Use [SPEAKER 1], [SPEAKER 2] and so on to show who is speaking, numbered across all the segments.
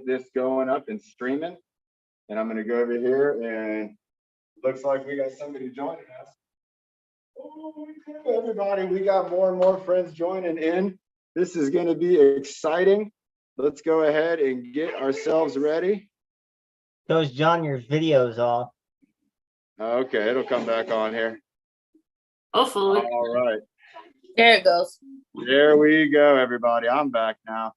[SPEAKER 1] get this going up and streaming. And I'm going to go over here, and looks like we got somebody joining us. Oh, everybody, we got more and more friends joining in. This is going to be exciting. Let's go ahead and get ourselves ready.
[SPEAKER 2] Shows John your videos off.
[SPEAKER 1] Okay, it'll come back on here.
[SPEAKER 3] Hopefully.
[SPEAKER 1] All right.
[SPEAKER 3] There it goes.
[SPEAKER 1] There we go, everybody. I'm back now.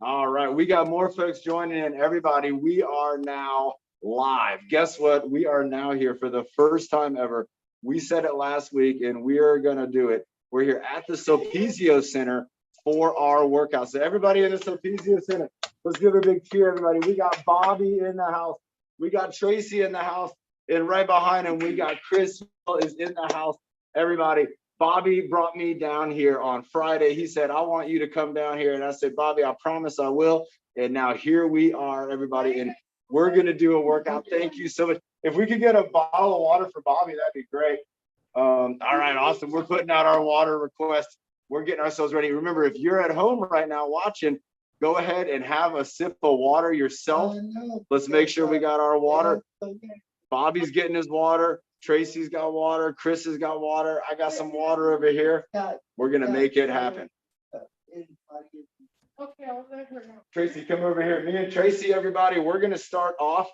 [SPEAKER 1] All right, we got more folks joining in. Everybody, we are now live. Guess what? We are now here for the first time ever. We said it last week, and we are going to do it. We're here at the Sulpizio Center for our workout. So everybody in the Sulpizio Center, let's give a big cheer, everybody. We got Bobby in the house. We got Tracy in the house. And right behind him, we got Chris is in the house. Everybody, Bobby brought me down here on Friday. He said, I want you to come down here. And I said, Bobby, I promise I will. And now here we are, everybody. And we're going to do a workout. Thank you so much. If we could get a bottle of water for Bobby, that'd be great. All right, awesome. We're putting out our water request. We're getting ourselves ready. Remember, if you're at home right now watching, go ahead and have a sip of water yourself. Let's make sure we got our water. Bobby's getting his water. Tracy's got water. Chris has got water. I got some water over here. We're going to make it happen. Tracy, come over here. Me and Tracy, everybody, we're going to start off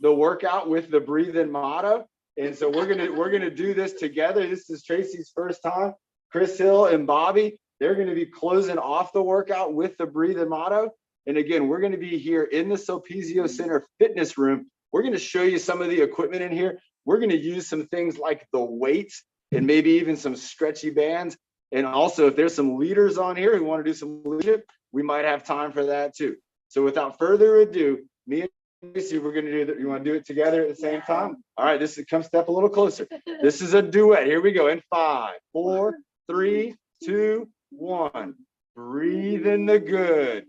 [SPEAKER 1] the workout with the breathe in motto. And so we're going to do this together. This is Tracy's first time. Chris Hill and Bobby, they're going to be closing off the workout with the breathe in motto. And again, we're going to be here in the Sulpizio Center fitness room. We're going to show you some of the equipment in here. We're going to use some things like the weights and maybe even some stretchy bands. And also, if there's some leaders on here who want to do some leadership, we might have time for that too. So without further ado, me and Tracy, we're going to do that. You want to do it together at the same time? All right, this is come step a little closer. This is a duet. Here we go in 5, 4, 3, 2, 1. Breathe in the good.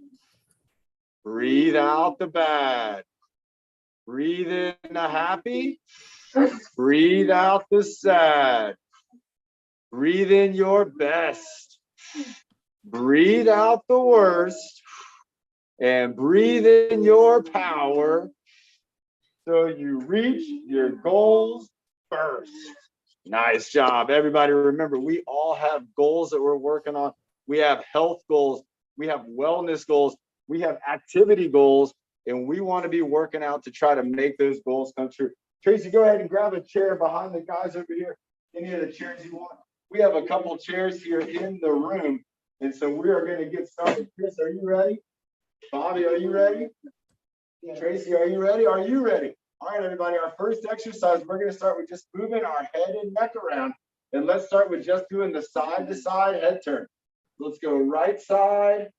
[SPEAKER 1] Breathe out the bad. Breathe in the happy. Breathe out the sad. Breathe in your best. Breathe out the worst. And breathe in your power so you reach your goals first. Nice job, everybody. Remember, we all have goals that we're working on. We have health goals. We have wellness goals. We have activity goals. And we want to be working out to try to make those goals come true. Tracy, go ahead and grab a chair behind the guys over here. Any of the chairs you want. We have a couple chairs here in the room. And so we are going to get started. Chris, are you ready? Bobby, are you ready? Tracy, are you ready? Are you ready? All right, everybody, our first exercise, we're going to start with just moving our head and neck around. And let's start with just doing the side-to-side head turn. Let's go right side.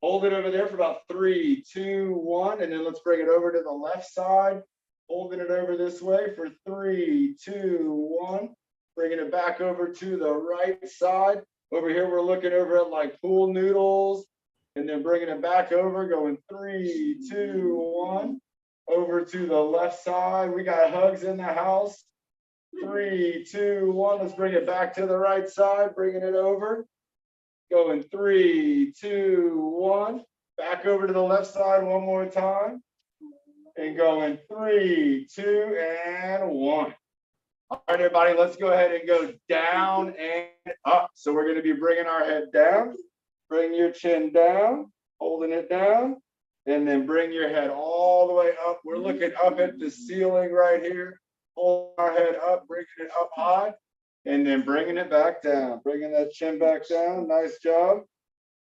[SPEAKER 1] Hold it over there for about 3, 2, 1. And then let's bring it over to the left side. Holding it over this way for 3, 2, 1. Bringing it back over to the right side. Over here, we're looking over at like pool noodles. And then bringing it back over, going 3, 2, 1. Over to the left side. We got hugs in the house. 3, 2, 1. Let's bring it back to the right side. Bringing it over. Going 3, 2, 1. Back over to the left side one more time. And going 3, 2, and 1. All right, everybody, let's go ahead and go down and up. So we're going to be bringing our head down. Bring your chin down, holding it down, and then bring your head all the way up. We're looking up at the ceiling right here. Hold our head up, bringing it up high, and then bringing it back down. Bringing that chin back down. Nice job.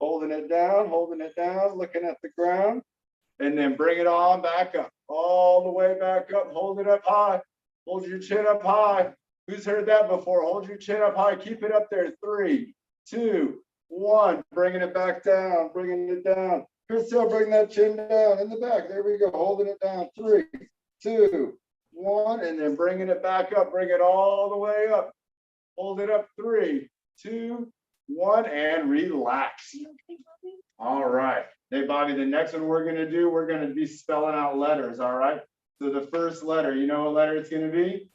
[SPEAKER 1] Holding it down, looking at the ground, and then bring it on back up. All the way back up. Hold it up high. Hold your chin up high. Who's heard that before? Hold your chin up high. Keep it up there. 3, 2, 1. Bringing it back down. Bringing it down. Chris Hill, bring that chin down in the back. There we go. Holding it down. 3, 2, 1. And then bringing it back up. Bring it all the way up. Hold it up. 3, 2, 1. And relax. All right. Hey, Bobby, the next one we're going to do, we're going to be spelling out letters. All right. So the first letter, you know what letter it's going to be?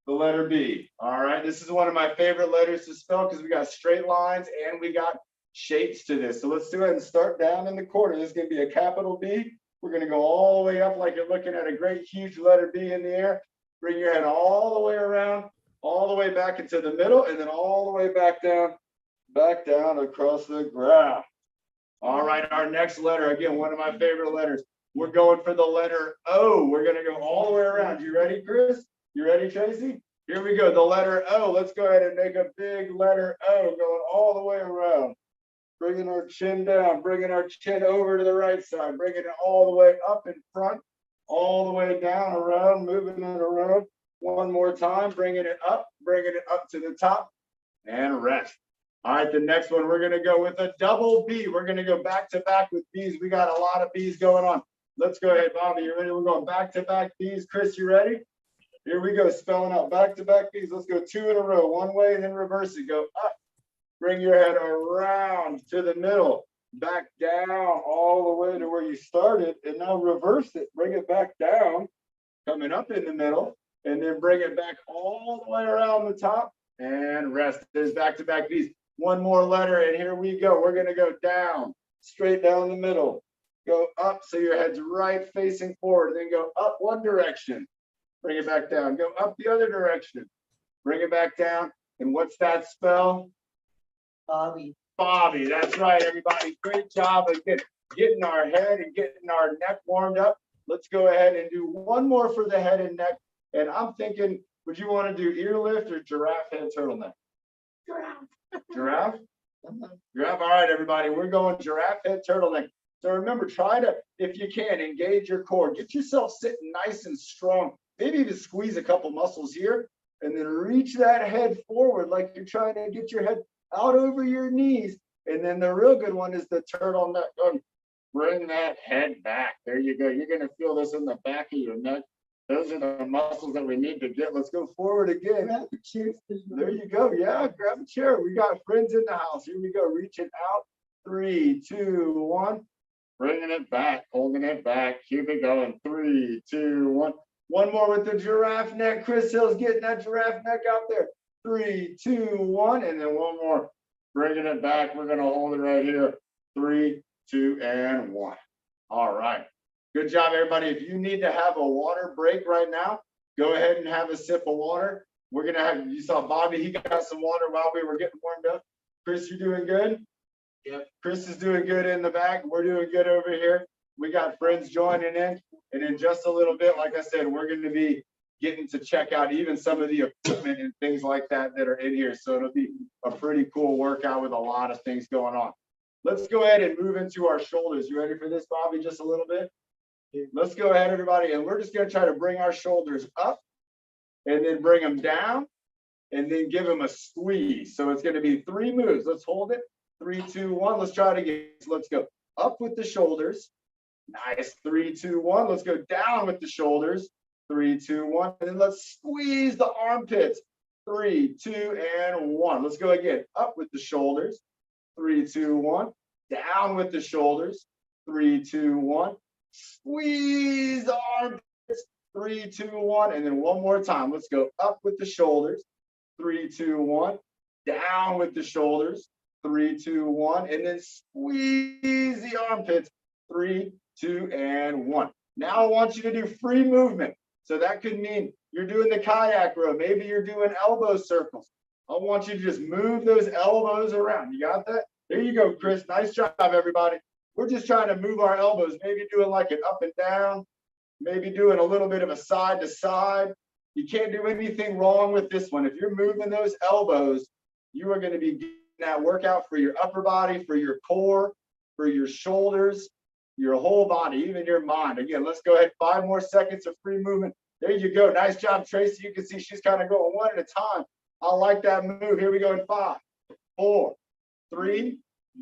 [SPEAKER 1] The letter B. All right. This is one of my favorite letters to spell because we got straight lines and we got shapes to this. So let's do it and start down in the corner. This is going to be a capital B. We're gonna go all the way up like you're looking at a great huge letter B in the air. Bring your head all the way around, all the way back into the middle, and then all the way back down across the ground. All right, our next letter, again, one of my favorite letters. We're going for the letter O. We're gonna go all the way around. You ready, Chris? You ready, Tracy? Here we go, the letter O. Let's go ahead and make a big letter O going all the way around. Bringing our chin down, bringing our chin over to the right side, bringing it all the way up in front, all the way down, around, moving it around. One more time, bringing it up to the top, and rest. All right, the next one, we're going to go with a double B. We're going to go back to back with B's. We got a lot of B's going on. Let's go ahead, Bobby. You ready? We're going back to back B's. Chris, you ready? Here we go, spelling out back to back B's. Let's go 2 in a row, one way, and then reverse it. Go up. Bring your head around to the middle, back down all the way to where you started, and now reverse it. Bring it back down, coming up in the middle, and then bring it back all the way around the top, and rest. There's back-to-back B's. One more letter, and here we go. We're going to go down, straight down the middle. Go up so your head's right facing forward, then go up one direction. Bring it back down. Go up the other direction. Bring it back down. And what's that spell?
[SPEAKER 2] Bobby.
[SPEAKER 1] Bobby, that's right, everybody. Great job of getting our head and getting our neck warmed up. Let's go ahead and do one more for the head and neck. And I'm thinking, would you want to do ear lift or giraffe head turtleneck? Giraffe. Giraffe? Giraffe. All right, everybody. We're going giraffe head turtleneck. So remember, try to, if you can, engage your core. Get yourself sitting nice and strong. Maybe even squeeze a couple muscles here. And then reach that head forward like you're trying to get your head out over your knees. And then the real good one is the turtleneck. Bring that head back. There you go. You're going to feel this in the back of your neck. Those are the muscles that we need to get. Let's go forward again. There you go. Yeah, grab a chair. We got friends in the house. Here we go. Reaching out. 3, 2, 1. Bringing it back. Holding it back. Keep it going. 3, 2, 1. One more with the giraffe neck. Chris Hill's getting that giraffe neck out there. 3, 2, 1, and then one more. Bringing it back. We're going to hold it right here. 3, 2, and 1. All right. Good job, everybody. If you need to have a water break right now, go ahead and have a sip of water. We're going to have, you saw Bobby, he got some water while we were getting warmed up. Chris, you doing good? Yep. Chris is doing good in the back. We're doing good over here. We got friends joining in. And in just a little bit, like I said, we're going to be getting to check out even some of the equipment and things like that that are in here. So it'll be a pretty cool workout with a lot of things going on. Let's go ahead and move into our shoulders. You ready for this, Bobby? Just a little bit. Let's go ahead, everybody. And we're just going to try to bring our shoulders up and then bring them down and then give them a squeeze. So it's going to be 3 moves. Let's hold it. 3, 2, 1. Let's try it again. So let's go up with the shoulders. Nice. 3, 2, 1. Let's go down with the shoulders. 3, 2, 1. And then let's squeeze the armpits. 3, 2, and 1. Let's go again. Up with the shoulders. 3, 2, 1. Down with the shoulders. 3, 2, 1. Squeeze the armpits. 3, 2, 1. And then one more time. Let's go up with the shoulders. 3, 2, 1. Down with the shoulders. 3, 2, 1. And then squeeze the armpits. 3, 2, and 1. Now I want you to do free movement. So that could mean you're doing the kayak row. Maybe you're doing elbow circles. I want you to just move those elbows around. You got that? There you go, Chris. Nice job, everybody. We're just trying to move our elbows, maybe doing like an up and down, maybe doing a little bit of a side to side. You can't do anything wrong with this one. If you're moving those elbows, you are going to be getting that workout for your upper body, for your core, for your shoulders, your whole body, even your mind. Again, let's go ahead. 5 more seconds of free movement. There you go. Nice job, Tracy. You can see she's kind of going one at a time. I like that move. Here we go in 5, 4, 3,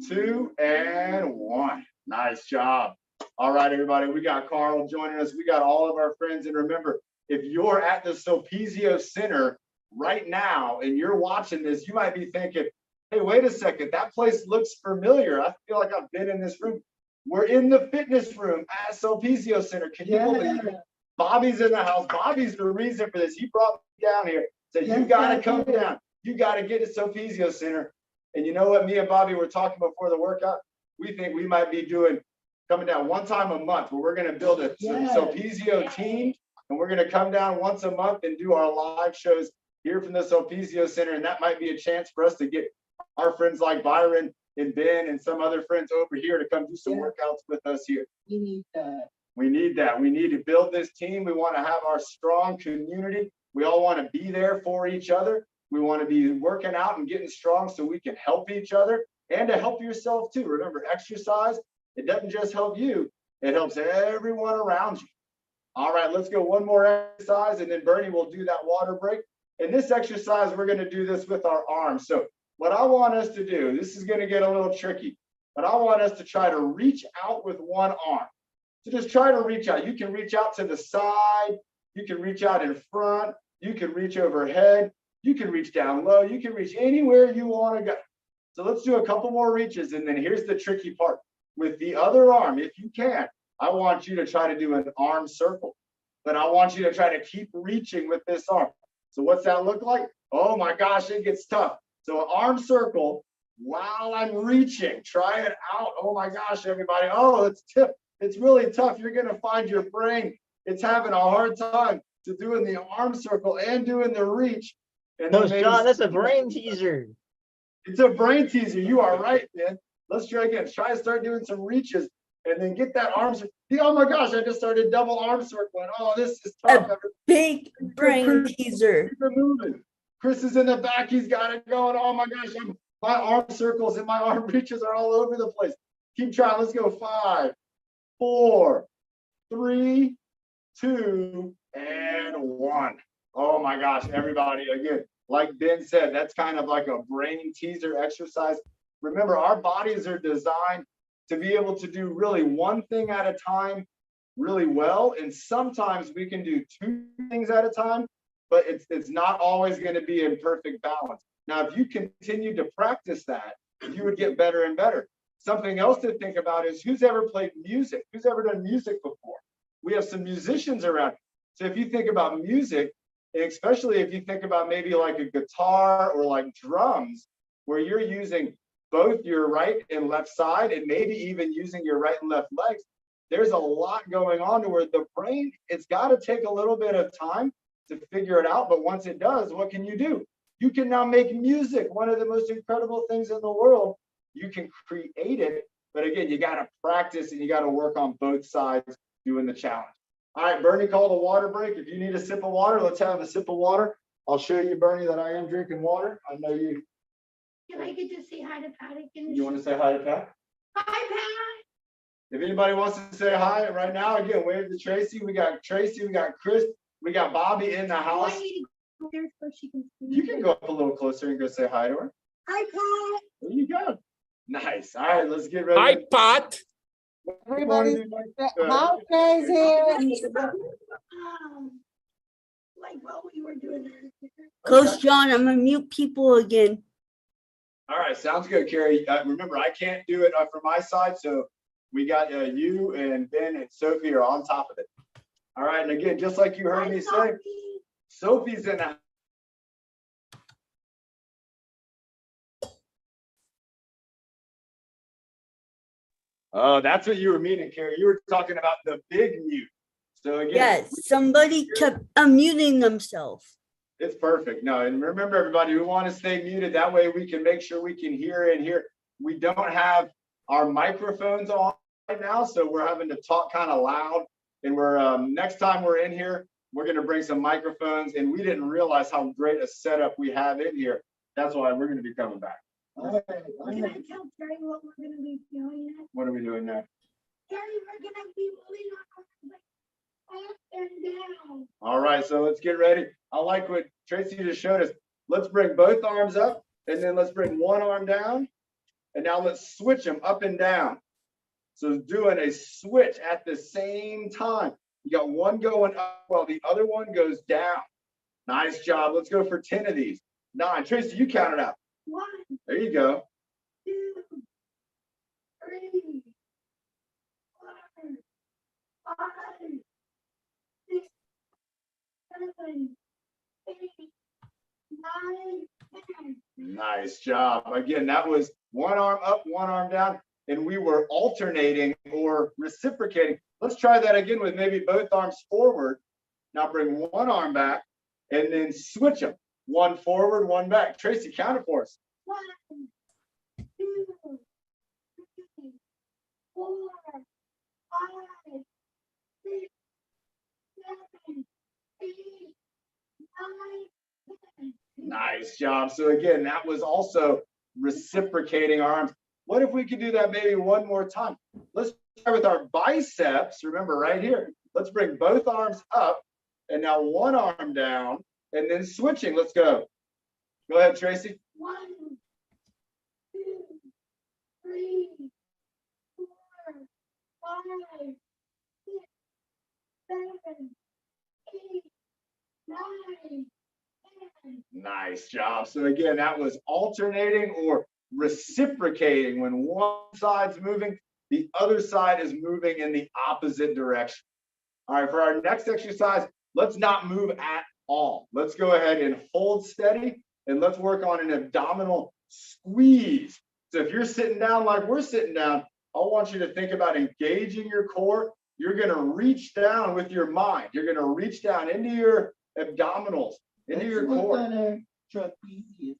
[SPEAKER 1] 2, and 1. Nice job. All right, everybody. We got Carl joining us. We got all of our friends. And remember, if you're at the Sulpizio Center right now and you're watching this, you might be thinking, hey, wait a second. That place looks familiar. I feel like I've been in this room. We're in the fitness room at Sulpizio Center. Can you believe it? Bobby's in the house. Bobby's the reason for this. He brought me down here. Said, you got to come down. You got to get to Sulpizio Center. And you know what? Me and Bobby were talking before the workout. We think we might be doing coming down one time a month where we're going to build a Sulpizio team, and we're going to come down once a month and do our live shows here from the Sulpizio Center. And that might be a chance for us to get our friends like Byron and Ben and some other friends over here to come do some workouts with us here.
[SPEAKER 2] We need that.
[SPEAKER 1] We need that. We need to build this team. We want to have our strong community. We all want to be there for each other. We want to be working out and getting strong so we can help each other and to help yourself too. Remember, exercise, it doesn't just help you, it helps everyone around you. All right, let's go one more exercise, and then Bernie will do that water break. In this exercise, we're going to do this with our arms. So what I want us to do, this is going to get a little tricky, but I want us to try to reach out with one arm. So just try to reach out. You can reach out to the side. You can reach out in front. You can reach overhead. You can reach down low. You can reach anywhere you want to go. So let's do a couple more reaches. And then here's the tricky part. With the other arm, if you can, I want you to try to do an arm circle. But I want you to try to keep reaching with this arm. So what's that look like? Oh my gosh, it gets tough. So an arm circle while I'm reaching. Try it out. Oh my gosh, everybody. Oh, it's really tough. You're going to find your brain. It's having a hard time to doing the arm circle and doing the reach. And
[SPEAKER 4] No, John, that's a brain teaser.
[SPEAKER 1] It's a brain teaser. You are right, man. Let's try again. Try to start doing some reaches and then get that arm circle. Oh my gosh, I just started double arm circling. Oh, this is tough.
[SPEAKER 5] Big brain teaser.
[SPEAKER 1] Keep it moving. Chris is in the back. He's got it going. Oh my gosh, my arm circles and my arm reaches are all over the place. Keep trying. Let's go. 5, 4, 3, 2, and 1. Oh my gosh, everybody. Again, like Ben said, that's kind of like a brain teaser exercise. Remember, our bodies are designed to be able to do really one thing at a time really well. And sometimes we can do 2 things at a time, but it's not always going to be in perfect balance. Now, if you continue to practice that, you would get better and better. Something else to think about is who's ever played music? Who's ever done music before? We have some musicians around. So if you think about music, and especially if you think about maybe like a guitar or like drums, where you're using both your right and left side and maybe even using your right and left legs, there's a lot going on to where the brain, it's got to take a little bit of time to figure it out. But once it does, what can you do? You can now make music, one of the most incredible things in the world. You can create it. But again, you got to practice and you got to work on both sides doing the challenge. All right, Bernie called a water break. If you need a sip of water, let's have a sip of water. I'll show you, Bernie, that I am drinking water. I know you.
[SPEAKER 6] Can I get to say hi to Pat again?
[SPEAKER 1] You want to say hi to Pat?
[SPEAKER 6] Hi, Pat.
[SPEAKER 1] If anybody wants to say hi right now, again, wave to Tracy. We got Tracy, we got Chris, we got Bobby in the
[SPEAKER 6] Do
[SPEAKER 1] house.
[SPEAKER 6] I need to go there so she can see
[SPEAKER 1] You
[SPEAKER 6] me?
[SPEAKER 1] can go up a little closer and go say hi to her.
[SPEAKER 6] Hi, Pat.
[SPEAKER 1] There you go. Nice. All right, let's get ready.
[SPEAKER 7] Hi, Pat.
[SPEAKER 2] Everybody,
[SPEAKER 1] How
[SPEAKER 2] crazy.
[SPEAKER 6] Like what we were doing earlier.
[SPEAKER 5] Coach John, I'm gonna mute people again.
[SPEAKER 1] All right, sounds good, Carrie. Remember, I can't do it from my side, so we got you and Ben and Sophie are on top of it. All right, and again, just like you heard
[SPEAKER 6] Hi,
[SPEAKER 1] me say,
[SPEAKER 6] Sophie.
[SPEAKER 1] Sophie's in the Oh, that's what you were meaning, Carrie. You were talking about the big mute. So again,
[SPEAKER 5] Yes, somebody kept unmuting themselves.
[SPEAKER 1] it's perfect. No, and remember, everybody, we want to stay muted. That way we can make sure we can hear and hear. We don't have our microphones on right now, so we're having to talk kind of loud. And we're next time we're in here, we're going to bring some microphones. And we didn't realize how great a setup we have in here. That's why we're going to be coming back.
[SPEAKER 6] Can I tell Terry what we're going to be doing next?
[SPEAKER 1] What are we doing now?
[SPEAKER 6] Terry, we're going to be moving our arms like up and down.
[SPEAKER 1] All right, so let's get ready. I like what Tracy just showed us. Let's bring both arms up, and then let's bring one arm down. And now let's switch them up and down. So doing a switch at the same time. You got one going up while the other one goes down. Nice job. Let's go for 10 of these. 9. Tracy, you count it out.
[SPEAKER 6] 1,
[SPEAKER 1] There you go.
[SPEAKER 6] 2, 3, 4, 5, 6, 7, 8, 9, 10.
[SPEAKER 1] Nice job. Again, that was one arm up, one arm down. and we were alternating or reciprocating. Let's try that again with maybe both arms forward. Now bring one arm back and then switch them. One forward, one back. Tracy, count it for us.
[SPEAKER 6] 1, 2, 3, 4, 5, 6, 7, 8, 9, 10.
[SPEAKER 1] Nice job. So again, that was also reciprocating our arms. What if we could do that maybe one more time? Let's try with our biceps. Remember right here. Let's bring both arms up and now one arm down and then switching. Let's go. Go ahead, Tracy.
[SPEAKER 6] 1, 2, 3, 4, 5, 6, 7, 8, 9, 10.
[SPEAKER 1] Nice job. So again, that was alternating or reciprocating. When one side's moving, the other side is moving in the opposite direction. All right, for our next exercise, let's not move at all. Let's go ahead and hold steady and let's work on an abdominal squeeze. So if you're sitting down like we're sitting down, I want you to think about engaging your core. You're going to reach down with your mind. You're going to reach down into your abdominals, into your core.
[SPEAKER 2] Trapezius.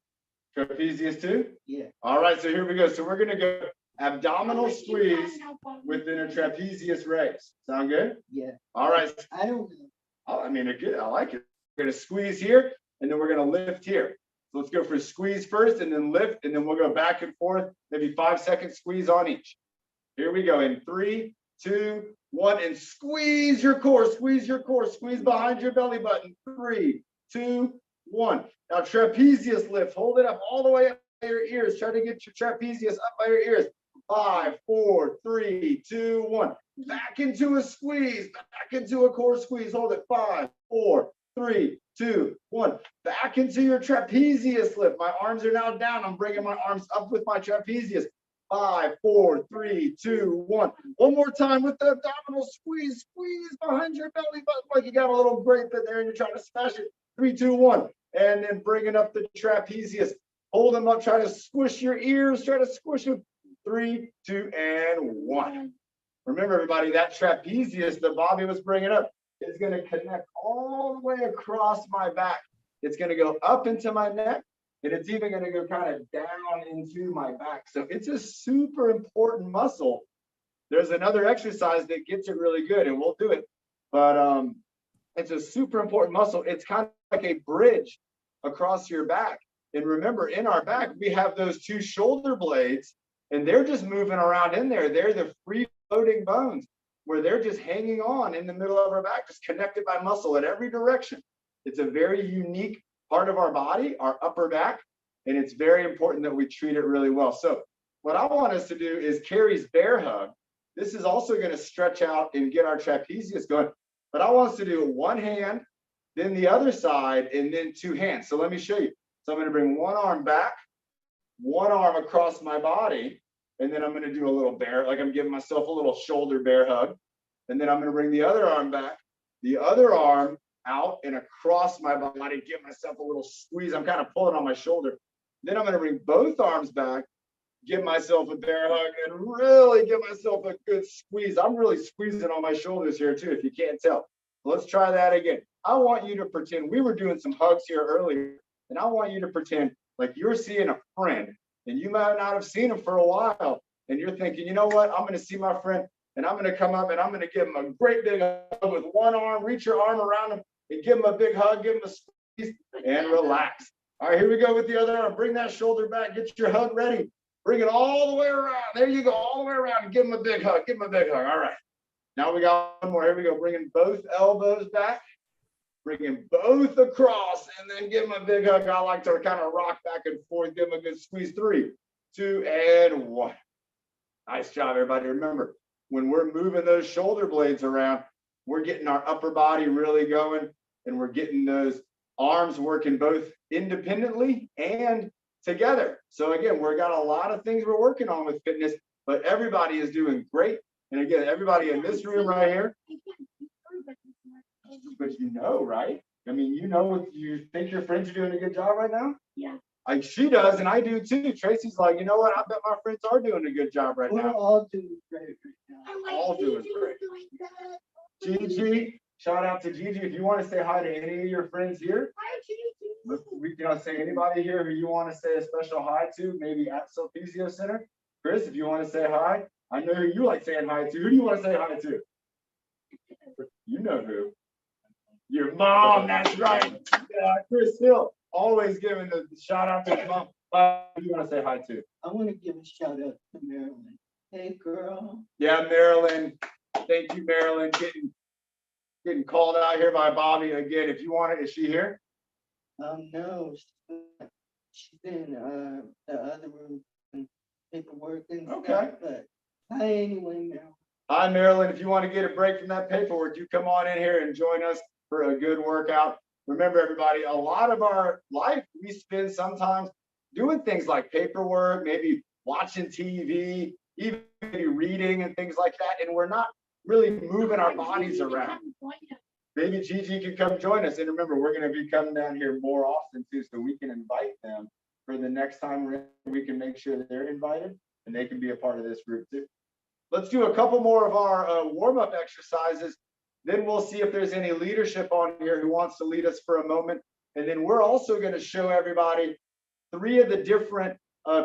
[SPEAKER 1] Trapezius too?
[SPEAKER 2] Yeah.
[SPEAKER 1] All right, so here we go. So we're going to go abdominal squeeze within a trapezius raise. Sound good?
[SPEAKER 2] Yeah.
[SPEAKER 1] All right.
[SPEAKER 2] I don't know.
[SPEAKER 1] I mean, good. I like it. We're going to squeeze here, and then we're going to lift here. So let's go for squeeze first, and then lift, and then we'll go back and forth, maybe 5-second squeeze on each. Here we go in 3, 2, 1, and squeeze your core, squeeze your core, squeeze behind your belly button. 3, 2, 1. Now trapezius lift, hold it up all the way up by your ears. Try to get your trapezius up by your ears. 5, 4, 3, 2, 1. Back into a squeeze, back into a core squeeze. Hold it. 5, 4, 3, 2, 1. Back into your trapezius lift. My arms are now down. I'm bringing my arms up with my trapezius. 5, 4, 3, 2, 1. One more time with the abdominal squeeze. Squeeze behind your belly button like you got a little grape in there and you're trying to smash it. 3, 2, 1. And then bringing up the trapezius. Hold them up. Try to squish your ears. Try to squish them. 3, 2, and 1. Remember, everybody, that trapezius that Bobby was bringing up is going to connect all the way across my back. It's going to go up into my neck, and it's even going to go kind of down into my back. So it's a super important muscle. There's another exercise that gets it really good, and we'll do it. But it's a super important muscle. It's kind of like a bridge across your back. And remember, in our back, we have those two shoulder blades, and they're just moving around in there. They're the free floating bones where they're just hanging on in the middle of our back, just connected by muscle in every direction. It's a very unique part of our body, our upper back, and it's very important that we treat it really well. So what I want us to do is Carrie's bear hug. This is also going to stretch out and get our trapezius going, but I want us to do one hand, then the other side, and then two hands. So let me show you. So I'm going to bring one arm back, one arm across my body, and then I'm going to do a little bear, like I'm giving myself a little shoulder bear hug. And then I'm going to bring the other arm back, the other arm out and across my body, give myself a little squeeze. I'm kind of pulling on my shoulder. Then I'm going to bring both arms back, give myself a bear hug, and really give myself a good squeeze. I'm really squeezing on my shoulders here too, if you can't tell. Let's try that again. I want you to pretend, we were doing some hugs here earlier, and I want you to pretend like you're seeing a friend, and you might not have seen him for a while, and you're thinking, you know what, I'm going to see my friend, and I'm going to come up and I'm going to give him a great big hug with one arm, reach your arm around him and give him a big hug, give him a squeeze, and relax. All right, here we go with the other arm. Bring that shoulder back, get your hug ready. Bring it all the way around. There you go, all the way around, and give him a big hug, give him a big hug. All right, now we got one more. Here we go, bringing both elbows back, bringing both across, and then give him a big hug. I like to kind of rock back and forth, give him a good squeeze. 3, 2, and 1. Nice job, everybody. Remember, when we're moving those shoulder blades around, we're getting our upper body really going, and we're getting those arms working both independently and together. So again, we've got a lot of things we're working on with fitness, but everybody is doing great. And again, everybody in this room right here, but you know, right? I mean, you know, you think your friends are doing a good job right now?
[SPEAKER 6] Yeah.
[SPEAKER 1] Like she does, and I do too. Tracy's like, you know what? I bet my friends are doing a good job right
[SPEAKER 2] We're
[SPEAKER 1] now.
[SPEAKER 2] all doing great right now.
[SPEAKER 6] I like
[SPEAKER 1] All doing
[SPEAKER 6] Gigi's
[SPEAKER 1] great.
[SPEAKER 6] doing good.
[SPEAKER 1] Gigi, shout out to Gigi. If you want to say hi to any of your friends here,
[SPEAKER 6] Hi, Gigi.
[SPEAKER 1] we can say anybody here who you want to say a special hi to, maybe at Sulpizio Center. Chris, if you want to say hi, I know who you like saying hi to. Who do you want to say hi to? You know who. Your mom, that's right. Yeah, Chris Hill, always giving the shout out to his mom. Who do you want to say hi to?
[SPEAKER 2] I want to give a shout out to Marilyn. Hey, girl.
[SPEAKER 1] Yeah, Marilyn. Thank you, Marilyn. Getting called out here by Bobby again. If you want it, is she here?
[SPEAKER 2] No, she's in the other room and paperwork and
[SPEAKER 1] Okay.
[SPEAKER 2] stuff. But hi anyway, Marilyn.
[SPEAKER 1] Hi, Marilyn. If you want to get a break from that paperwork, you come on in here and join us for a good workout. Remember, everybody, a lot of our life we spend sometimes doing things like paperwork, maybe watching TV, even maybe reading and things like that, and we're not really moving our bodies around. Maybe Gigi can come join us. And remember, we're going to be coming down here more often too, so we can invite them for the next time we can make sure that they're invited and they can be a part of this group too. Let's do a couple more of our warm-up exercises. Then we'll see if there's any leadership on here who wants to lead us for a moment. And then we're also going to show everybody 3 of the different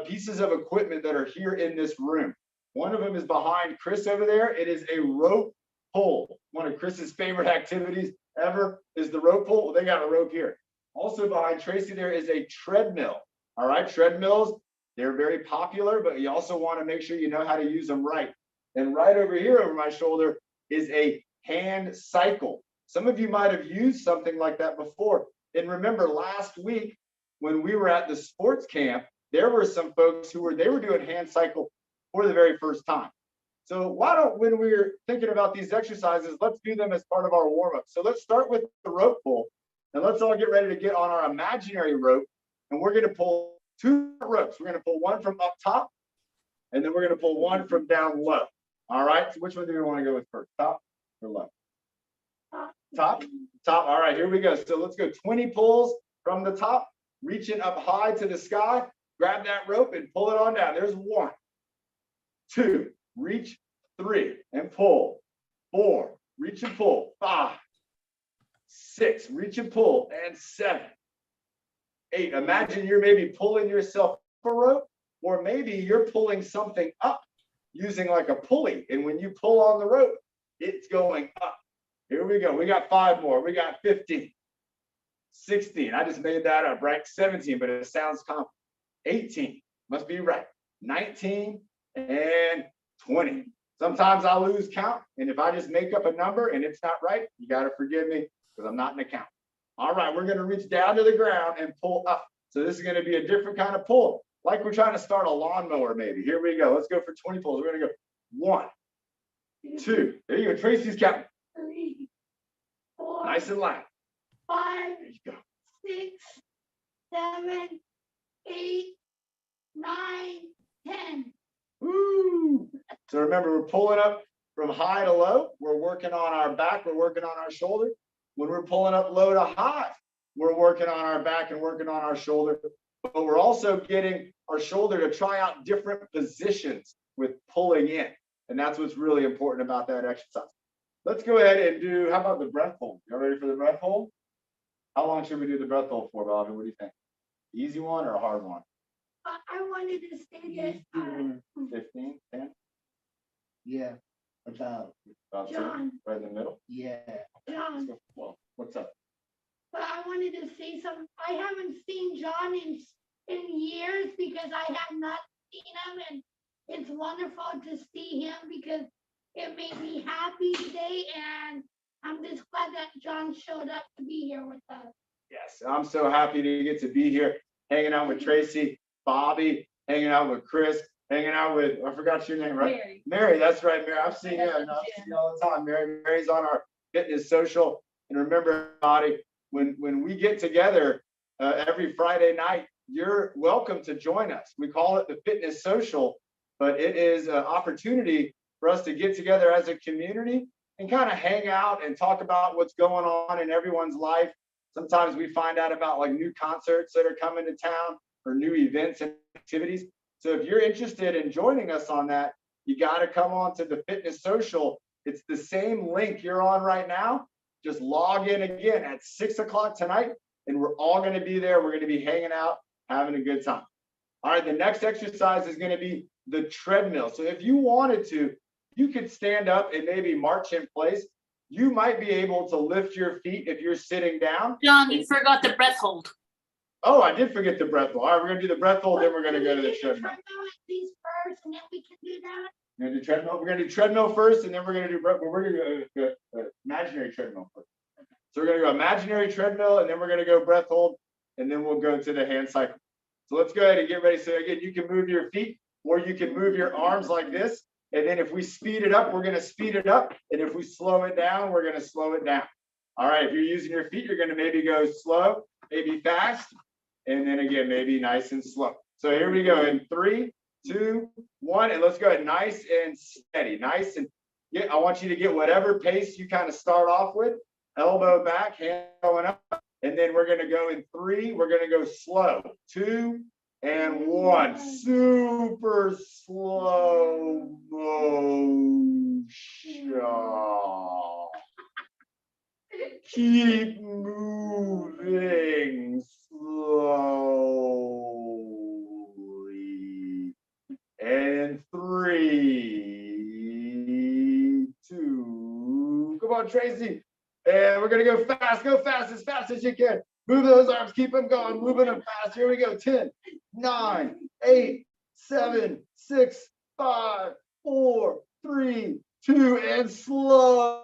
[SPEAKER 1] pieces of equipment that are here in this room. One of them is behind Chris over there. It is a rope pull. One of Chris's favorite activities ever is the rope pull. Well, they got a rope here. Also behind Tracy, there is a treadmill. All right, treadmills, they're very popular, but you also want to make sure you know how to use them right. And right over here over my shoulder is a hand cycle. Some of you might have used something like that before. And remember last week when we were at the sports camp, there were some folks who were doing hand cycle for the very first time. So why don't, when we're thinking about these exercises, let's do them as part of our warm-up. So let's start with the rope pull, and let's all get ready to get on our imaginary rope. And we're going to pull 2 ropes. We're going to pull one from up top, and then we're going to pull one from down low. All right, so which one do we want to go with first, top or low? Top. All right, here we go. So let's go 20 pulls from the top, reaching up high to the sky. Grab that rope and pull it on down. There's 1, 2, reach, 3 and pull, 4, reach and pull, 5, 6, reach and pull, and 7, 8. Imagine you're maybe pulling yourself up a rope, or maybe you're pulling something up using like a pulley. And when you pull on the rope, it's going up. Here we go. We got 5 more. We got 15, 16. I just made that up, right? 17, but it sounds confident. 18, must be right. 19 and 20. Sometimes I lose count. And if I just make up a number and it's not right, you got to forgive me because I'm not an accountant. All right, we're going to reach down to the ground and pull up. So this is going to be a different kind of pull, like we're trying to start a lawnmower maybe. Here we go. Let's go for 20 pulls. We're going to go 1, 2. There you go. Tracy's counting.
[SPEAKER 6] 3, 4,
[SPEAKER 1] Nice and loud.
[SPEAKER 6] 5,
[SPEAKER 1] There you go.
[SPEAKER 6] 6, 7, 8, 9, 10.
[SPEAKER 1] Woo! So remember, we're pulling up from high to low. We're working on our back. We're working on our shoulder. When we're pulling up low to high, we're working on our back and working on our shoulder. But we're also getting our shoulder to try out different positions with pulling in. And that's what's really important about that exercise. Let's go ahead and do, how about the breath hold? You ready for the breath hold? How long should we do the breath hold for, Bobby? What do you think? Easy one or a hard one?
[SPEAKER 6] I wanted to say this.
[SPEAKER 1] 15, 10?
[SPEAKER 2] Yeah, about,
[SPEAKER 1] About 2,
[SPEAKER 6] John.
[SPEAKER 1] right in the middle?
[SPEAKER 2] yeah.
[SPEAKER 6] John,
[SPEAKER 1] Well, what's up?
[SPEAKER 6] but I wanted to say something. I haven't seen John in years because I have not seen him, and it's wonderful to see him because it made me happy today, and I'm just glad that John showed up to be here with us.
[SPEAKER 1] Yes, I'm so happy to get to be here, hanging out with Tracy, Bobby, hanging out with Chris, hanging out with, I forgot your name, right?
[SPEAKER 3] Mary.
[SPEAKER 1] Mary, that's right, Mary. I've seen you. I've seen you all the time. Mary's on our fitness social. And remember, everybody, when we get together every Friday night, you're welcome to join us. We call it the fitness social, but it is an opportunity for us to get together as a community and kind of hang out and talk about what's going on in everyone's life. Sometimes we find out about like new concerts that are coming to town. or new events and activities. So if you're interested in joining us on that, you got to come on to the Fitness Social. It's the same link you're on right now. Just log in again at 6 o'clock tonight, and we're all going to be there. We're going to be hanging out, having a good time. All right, the next exercise is going to be the treadmill. So if you wanted to, you could stand up and maybe march in place. You might be able to lift your feet if you're sitting down.
[SPEAKER 3] John, you forgot the breath hold.
[SPEAKER 1] Oh, I did forget the breath hold. All right, we're going to do the breath hold, then we're going to go to the treadmill.
[SPEAKER 6] These first, and then we can do that.
[SPEAKER 1] We're going to do treadmill. We're going to do treadmill first, and then we're going to do breath. We're going to do imaginary treadmill first. So we're going to go imaginary treadmill, and then we're going to go breath hold, and then we'll go to the hand cycle. So let's go ahead and get ready. So again, you can move your feet, or you can move your arms like this. And then if we speed it up, we're going to speed it up. And if we slow it down, we're going to slow it down. All right, if you're using your feet, you're going to maybe go slow, maybe fast, and then again, maybe nice and slow. So here we go in 3, 2, 1, and let's go ahead, nice and steady, nice and yeah. I want you to get whatever pace you kind of start off with, elbow back, hand going up, and then we're going to go in 3. We're going to go slow, 2 and 1, super slow motion. Keep moving slowly. And 3, 2. Come on, Tracy. And we're going to go fast as you can. Move those arms, keep them going, moving them fast. Here we go. 10, 9, 8, 7, 6, 5, 4, 3, 2, and slow.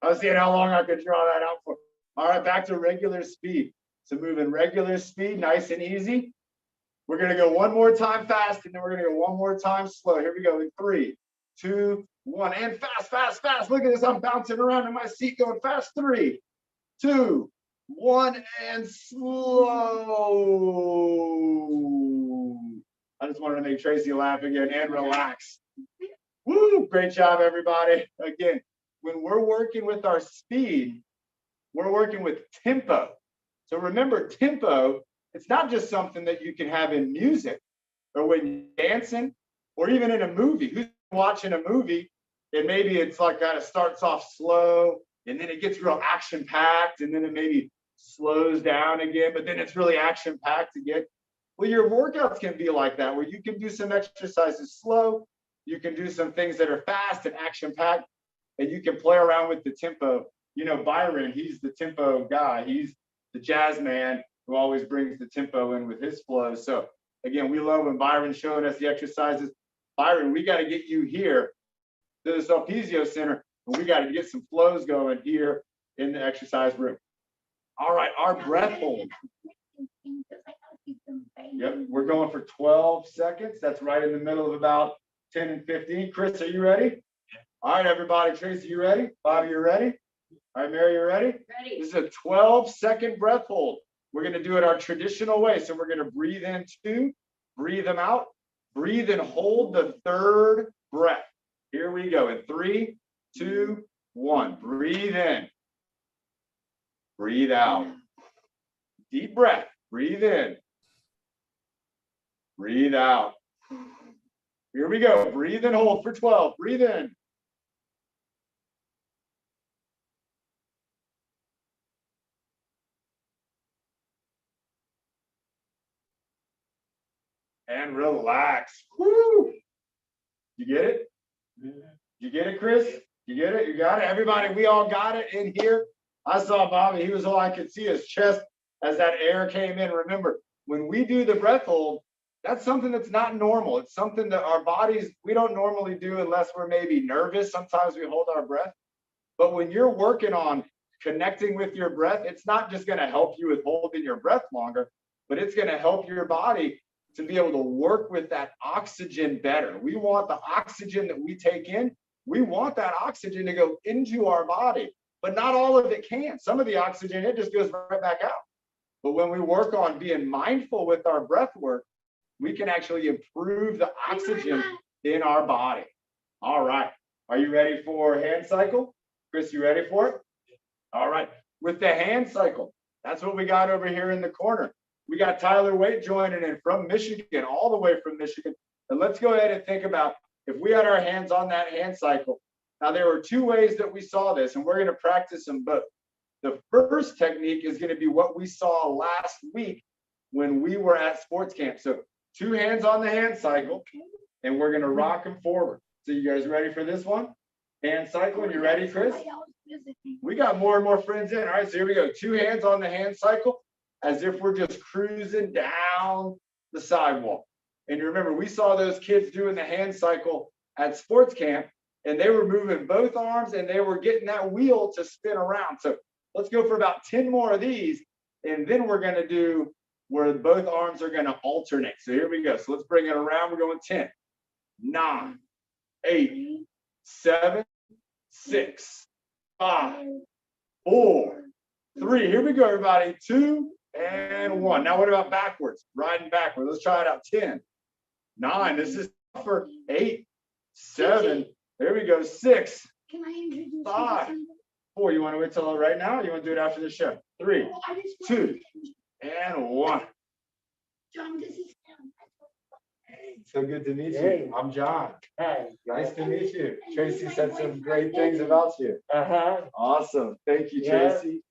[SPEAKER 1] I was seeing how long I could draw that out for. All right, back to regular speed. So moving regular speed, nice and easy. We're going to go one more time fast, and then we're going to go one more time slow. Here we go in 3, 2, 1, and fast. Look at this. I'm bouncing around in my seat going fast. 3, 2, 1, and slow. I just wanted to make Tracy laugh again and relax. Woo! Great job, everybody. Again, when we're working with our speed, we're working with tempo. So remember, tempo, it's not just something that you can have in music or when you're dancing or even in a movie. Who's watching a movie and maybe it's like kind of starts off slow and then it gets real action packed and then it maybe slows down again, but then it's really action packed again. Well, your workouts can be like that, where you can do some exercises slow, you can do some things that are fast and action packed, and you can play around with the tempo. You know, Byron, he's the tempo guy. He's the jazz man who always brings the tempo in with his flows. So again, we love when Byron's showing us the exercises. Byron, we got to get you here to the Sulpizio Center, and we got to get some flows going here in the exercise room. All right, our breath hold. Yep, we're going for 12 seconds. That's right in the middle of about 10 and 15. Chris, are you ready? All right, everybody. Tracy, you ready? Bobby, you ready? All right, Mary, you ready?
[SPEAKER 3] Ready.
[SPEAKER 1] This is a 12-second breath hold. We're going to do it our traditional way. So we're going to breathe in 2, breathe them out, breathe and hold the 3rd breath. Here we go. In 3, 2, 1. Breathe in. Breathe out. Deep breath. Breathe in. Breathe out. Here we go. Breathe and hold for 12. Breathe in. And relax. Woo! You get it? You get it, Chris? You get it? You got it? Everybody, we all got it in here. I saw Bobby. He was all I could see his chest as that air came in. Remember, when we do the breath hold, that's something that's not normal. It's something that our bodies, we don't normally do unless we're maybe nervous. Sometimes we hold our breath. But when you're working on connecting with your breath, it's not just going to help you with holding your breath longer, but it's going to help your body to be able to work with that oxygen better. We want the oxygen that we take in, we want that oxygen to go into our body, but not all of it can. Some of the oxygen, it just goes right back out. But when we work on being mindful with our breath work, we can actually improve the oxygen in our body. All right. Are you ready for hand cycle? Chris, you ready for it? All right. With the hand cycle, that's what we got over here in the corner. We got Tyler Waite joining in from Michigan, all the way from Michigan. And let's go ahead and think about if we had our hands on that hand cycle. Now, there were two ways that we saw this, and we're going to practice them both. The first technique is going to be what we saw last week when we were at sports camp. So 2 hands on the hand cycle, and we're going to rock them forward. So you guys ready for this one? Hand cycle, and you ready, Chris? We got more and more friends in. All right, so here we go. 2 hands on the hand cycle as if we're just cruising down the sidewalk. And you remember, we saw those kids doing the hand cycle at sports camp, and they were moving both arms and they were getting that wheel to spin around. So let's go for about 10 more of these, and then we're going to do where both arms are going to alternate. So here we go. So let's bring it around. We're going 10, 9, 8, 7, 6, 5, 4, 3. Here we go, everybody. 2 and 1. Now, what about backwards? Riding backwards. Let's try it out. 10, 9. This is for 8, 7. There we go. 6,
[SPEAKER 6] Can I introduce you to
[SPEAKER 1] 5,
[SPEAKER 6] somebody?
[SPEAKER 1] 4. You want to wait till right now? Or you want to do it after the show? 3,
[SPEAKER 6] Oh, I just
[SPEAKER 1] 2,
[SPEAKER 6] wanted to-
[SPEAKER 1] and 1.
[SPEAKER 6] John, this is him.
[SPEAKER 1] Hey, so good to meet
[SPEAKER 4] Hey.
[SPEAKER 1] you. I'm John.
[SPEAKER 4] Hi.
[SPEAKER 1] Nice to meet you. Tracy said some great things about you.
[SPEAKER 4] Uh-huh.
[SPEAKER 1] Awesome. Thank you,
[SPEAKER 4] Yeah.
[SPEAKER 1] Tracy.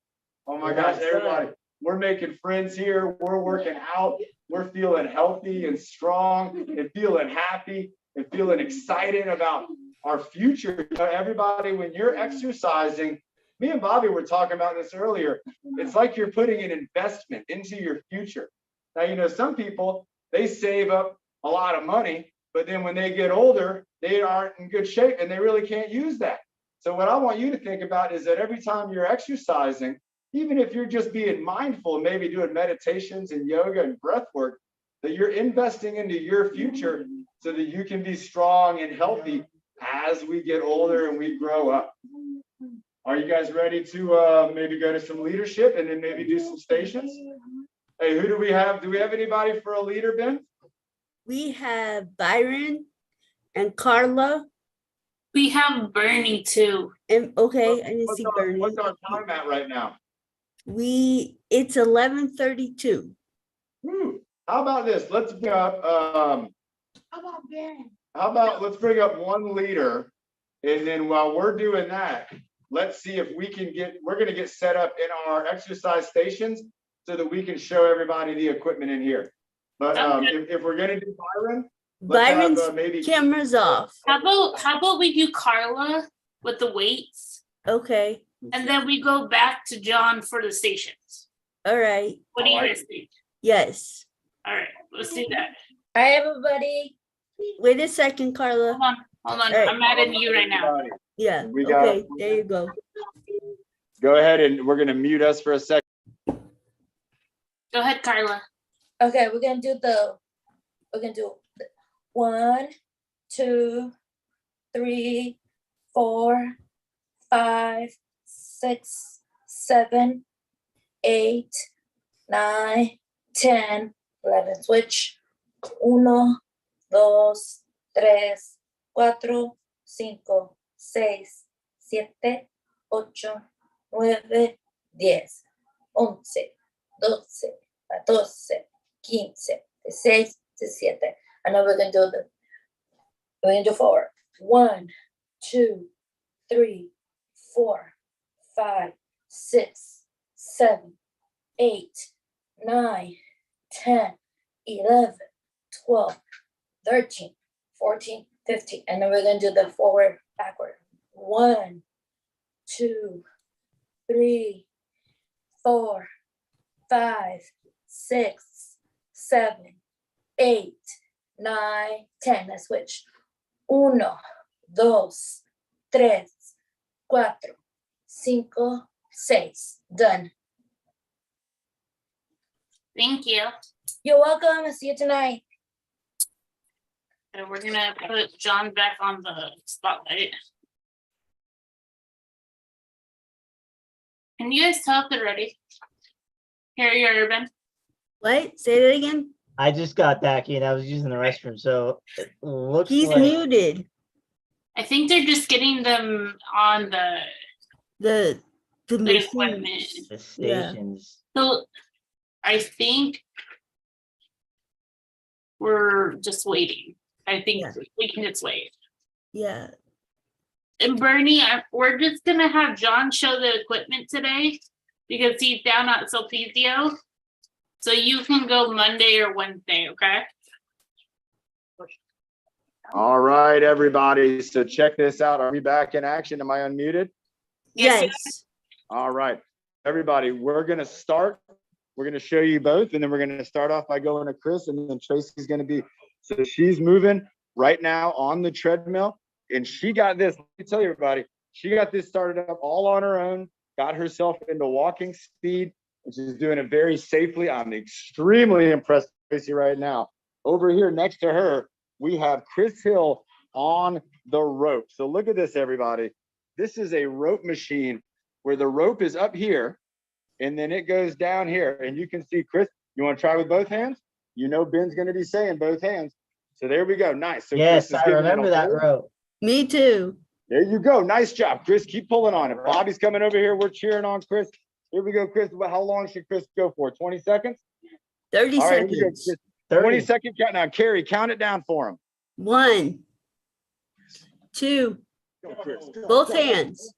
[SPEAKER 1] Oh my
[SPEAKER 4] Yeah,
[SPEAKER 1] gosh,
[SPEAKER 4] that's
[SPEAKER 1] everybody.
[SPEAKER 4] right.
[SPEAKER 1] We're making friends here. We're working out. We're feeling healthy and strong and feeling happy and feeling excited about our future. You know, everybody, when you're exercising, me and Bobby were talking about this earlier. It's like you're putting an investment into your future. Now, you know, some people, they save up a lot of money, but then when they get older, they aren't in good shape and they really can't use that. So what I want you to think about is that every time you're exercising, even if you're just being mindful and maybe doing meditations and yoga and breath work, that you're investing into your future so that you can be strong and healthy as we get older and we grow up. Are you guys ready to maybe go to some leadership and then maybe do some stations? Hey, who do we have? Do we have anybody for a leader, Ben?
[SPEAKER 5] We have Byron and Carla.
[SPEAKER 3] We have Bernie too.
[SPEAKER 5] And okay, I didn't see Bernie.
[SPEAKER 1] What's our time at right now?
[SPEAKER 5] It's 11:32.
[SPEAKER 1] How about this? Let's bring up
[SPEAKER 6] How about Baron?
[SPEAKER 1] let's bring up one leader, and then while we're doing that, let's see if we can we're gonna get set up in our exercise stations so that we can show everybody the equipment in here. But if we're gonna do Byron, let's
[SPEAKER 5] Byron's
[SPEAKER 1] have, maybe
[SPEAKER 5] camera's off.
[SPEAKER 3] How about we do Carla with the weights,
[SPEAKER 5] Okay,
[SPEAKER 3] and then we go back to John for the stations.
[SPEAKER 5] all right.
[SPEAKER 3] What do you
[SPEAKER 1] Alright.
[SPEAKER 3] guys think?
[SPEAKER 5] Yes.
[SPEAKER 3] All right, let's do that.
[SPEAKER 7] Hi, everybody.
[SPEAKER 5] Wait a second, Carla.
[SPEAKER 3] Hold on.
[SPEAKER 5] Alright.
[SPEAKER 3] I'm adding you right now.
[SPEAKER 5] Yeah,
[SPEAKER 1] We got
[SPEAKER 5] okay,
[SPEAKER 1] it.
[SPEAKER 5] there you go.
[SPEAKER 1] go ahead and we're gonna mute us for a second.
[SPEAKER 3] Go ahead, Carla.
[SPEAKER 7] Okay, we're gonna do 1, 2, 3, 4, 5, 6, 7, 8, 9, 10, 11. Switch. 1, 2, 3, 4, 5, 6, 7, 8, 9, 10, 11, 12, 14, 15, 16, 17. And now we're gonna do forward. 1, 2, 3, 4, 5, 6, 7, 8, 9, 10, 11, 12, 13, 14, 15. And then we're gonna do the forward, backward. 1, 2, 3, 4, 5, 6, 7, 8, 9, 10. Let's switch. 1, 2, 3, 4, 5, 6. Done.
[SPEAKER 3] Thank you.
[SPEAKER 7] You're welcome. I'll see you tonight.
[SPEAKER 3] And we're gonna put John back on the spotlight. Can you guys tell if they're ready? Here you are, Ben.
[SPEAKER 5] What? Say that again?
[SPEAKER 4] I just got back in. I was using the restroom, so it looks
[SPEAKER 5] He's
[SPEAKER 4] like
[SPEAKER 5] muted.
[SPEAKER 3] I think they're just getting them on
[SPEAKER 5] The
[SPEAKER 3] equipment.
[SPEAKER 5] machines.
[SPEAKER 4] The
[SPEAKER 5] Yeah.
[SPEAKER 4] stations.
[SPEAKER 3] So I think we're just waiting. I think
[SPEAKER 5] Yeah.
[SPEAKER 3] we can just wait.
[SPEAKER 5] Yeah.
[SPEAKER 3] And Bernie, we're just gonna have John show the equipment today because he's down at Sulpizio. So you can go Monday or Wednesday, okay?
[SPEAKER 1] All right, everybody. So check this out. Are we back in action? Am I unmuted?
[SPEAKER 5] Yes.
[SPEAKER 1] All right, everybody, we're gonna start. We're gonna show you both, and then we're gonna start off by going to Chris, and then Tracy's gonna be, so she's moving right now on the treadmill, and she got this, let me tell you, everybody, she got this started up all on her own, got herself into walking speed, and she's doing it very safely. I'm extremely impressed with Tracy right now. Over here next to her, we have Chris Hill on the rope. So look at this, everybody. This is a rope machine where the rope is up here and then it goes down here. And you can see, Chris, you want to try with both hands? You know Ben's going to be saying both hands. So there we go. Nice. So
[SPEAKER 4] Yes,
[SPEAKER 1] Chris is
[SPEAKER 4] I
[SPEAKER 1] getting
[SPEAKER 4] remember
[SPEAKER 1] in a
[SPEAKER 4] that
[SPEAKER 1] hold.
[SPEAKER 4] rope.
[SPEAKER 5] Me too.
[SPEAKER 1] There you go. Nice job, Chris. Keep pulling on it. Bobby's coming over here. We're cheering on Chris. Here we go, Chris. How long should Chris go for? 20 seconds?
[SPEAKER 5] 30
[SPEAKER 1] All right, here we go,
[SPEAKER 5] seconds.
[SPEAKER 1] Chris.
[SPEAKER 4] 30.
[SPEAKER 1] 20-second countdown. Carrie, count it down for him.
[SPEAKER 5] 1, 2,
[SPEAKER 1] Go, Chris.
[SPEAKER 5] both hands.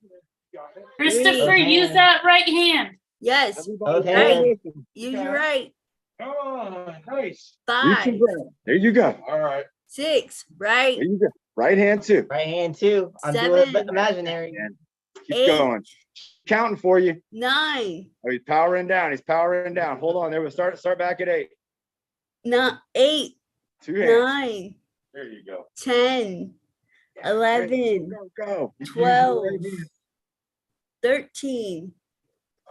[SPEAKER 3] Christopher,
[SPEAKER 4] Okay.
[SPEAKER 3] use that right hand.
[SPEAKER 5] Yes.
[SPEAKER 1] Everybody,
[SPEAKER 4] Okay.
[SPEAKER 1] right.
[SPEAKER 5] Use your right.
[SPEAKER 1] Come on. Nice.
[SPEAKER 5] 5,
[SPEAKER 1] There you go. All right.
[SPEAKER 5] 6, right.
[SPEAKER 1] There you go. Right hand too.
[SPEAKER 4] Right hand too. I'm doing
[SPEAKER 5] 7,
[SPEAKER 4] imaginary.
[SPEAKER 1] Keep
[SPEAKER 5] 8,
[SPEAKER 1] going. Counting for you.
[SPEAKER 5] 9,
[SPEAKER 1] Oh, he's powering down. He's powering down. Hold on. There we start back at 8.
[SPEAKER 5] 8,
[SPEAKER 1] 2 hands.
[SPEAKER 5] 9,
[SPEAKER 1] There you go.
[SPEAKER 5] 10, 11,
[SPEAKER 1] Go.
[SPEAKER 5] 12, 13,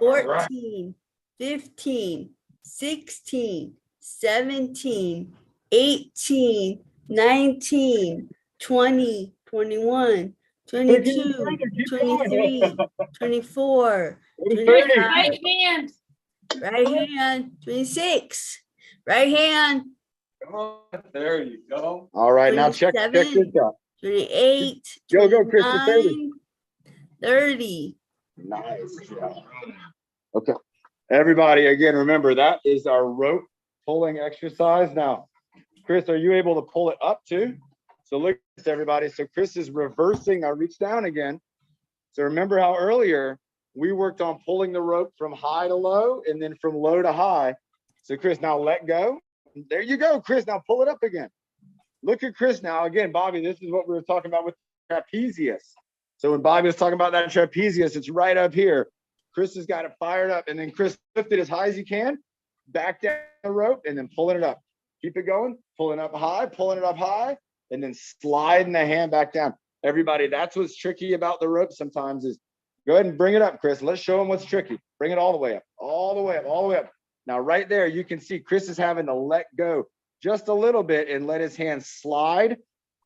[SPEAKER 1] All right.
[SPEAKER 5] 14, 15, 16, 17, 18, 19, 20, 21, 22, 23, 24,
[SPEAKER 3] Chris,
[SPEAKER 5] 25,
[SPEAKER 3] right hand.
[SPEAKER 5] right hand, 26, right hand,
[SPEAKER 1] Come on. There you go. All right. Now check this
[SPEAKER 5] 27.
[SPEAKER 1] out.
[SPEAKER 5] 28,
[SPEAKER 1] Go, Chris, to 30.
[SPEAKER 5] 29, 30.
[SPEAKER 1] Nice job. Okay. Everybody, again, remember that is our rope pulling exercise. Now, Chris, are you able to pull it up too? So look at this, everybody. So Chris is reversing our reach down again. So remember how earlier we worked on pulling the rope from high to low and then from low to high. So Chris, now let go. There you go, Chris. Now pull it up again. Look at Chris now. Again, Bobby, this is what we were talking about with trapezius. So when Bobby was talking about that trapezius, it's right up here. Chris has got it fired up, and then Chris lift it as high as you can, back down the rope, and then pulling it up. Keep it going, pulling it up high, and then sliding the hand back down. Everybody, that's what's tricky about the rope sometimes is go ahead and bring it up, Chris. Let's show them what's tricky. Bring it all the way up, all the way up, all the way up. Now, right there, you can see Chris is having to let go just a little bit and let his hand slide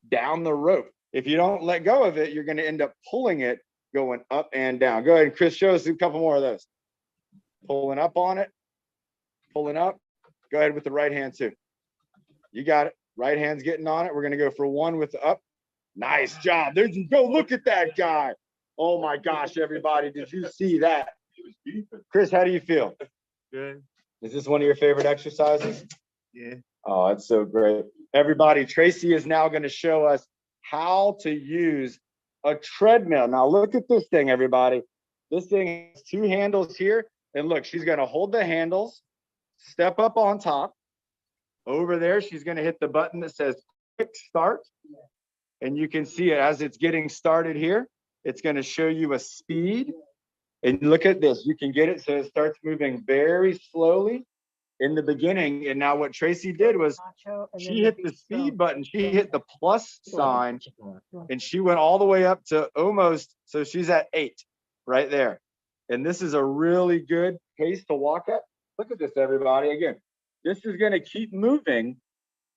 [SPEAKER 1] down the rope. If you don't let go of it, you're going to end up pulling it going up and down. Go ahead, Chris, show us a couple more of those. Pulling up on it, pulling up. Go ahead with the right hand too. You got it. Right hand's getting on it. We're going to go for 1 with the up. Nice job. There you go. Look at that guy. Oh my gosh, everybody. Did you see that? Chris, how do you feel?
[SPEAKER 8] Good.
[SPEAKER 1] Is this one of your favorite exercises?
[SPEAKER 8] Yeah.
[SPEAKER 1] Oh, that's so great. Everybody, Tracy is now going to show us how to use a treadmill. Now look at this thing, everybody. This thing has 2 handles here. And look, she's going to hold the handles, step up on top. Over there, she's going to hit the button that says quick start. And you can see it as it's getting started here. It's going to show you a speed. And look at this. You can get it so it starts moving very slowly in the beginning. And now what Tracy did was she hit the speed button. She hit the plus sign and she went all the way up to almost, so she's at 8 right there. And this is a really good pace to walk at. Look at this, everybody. Again, this is going to keep moving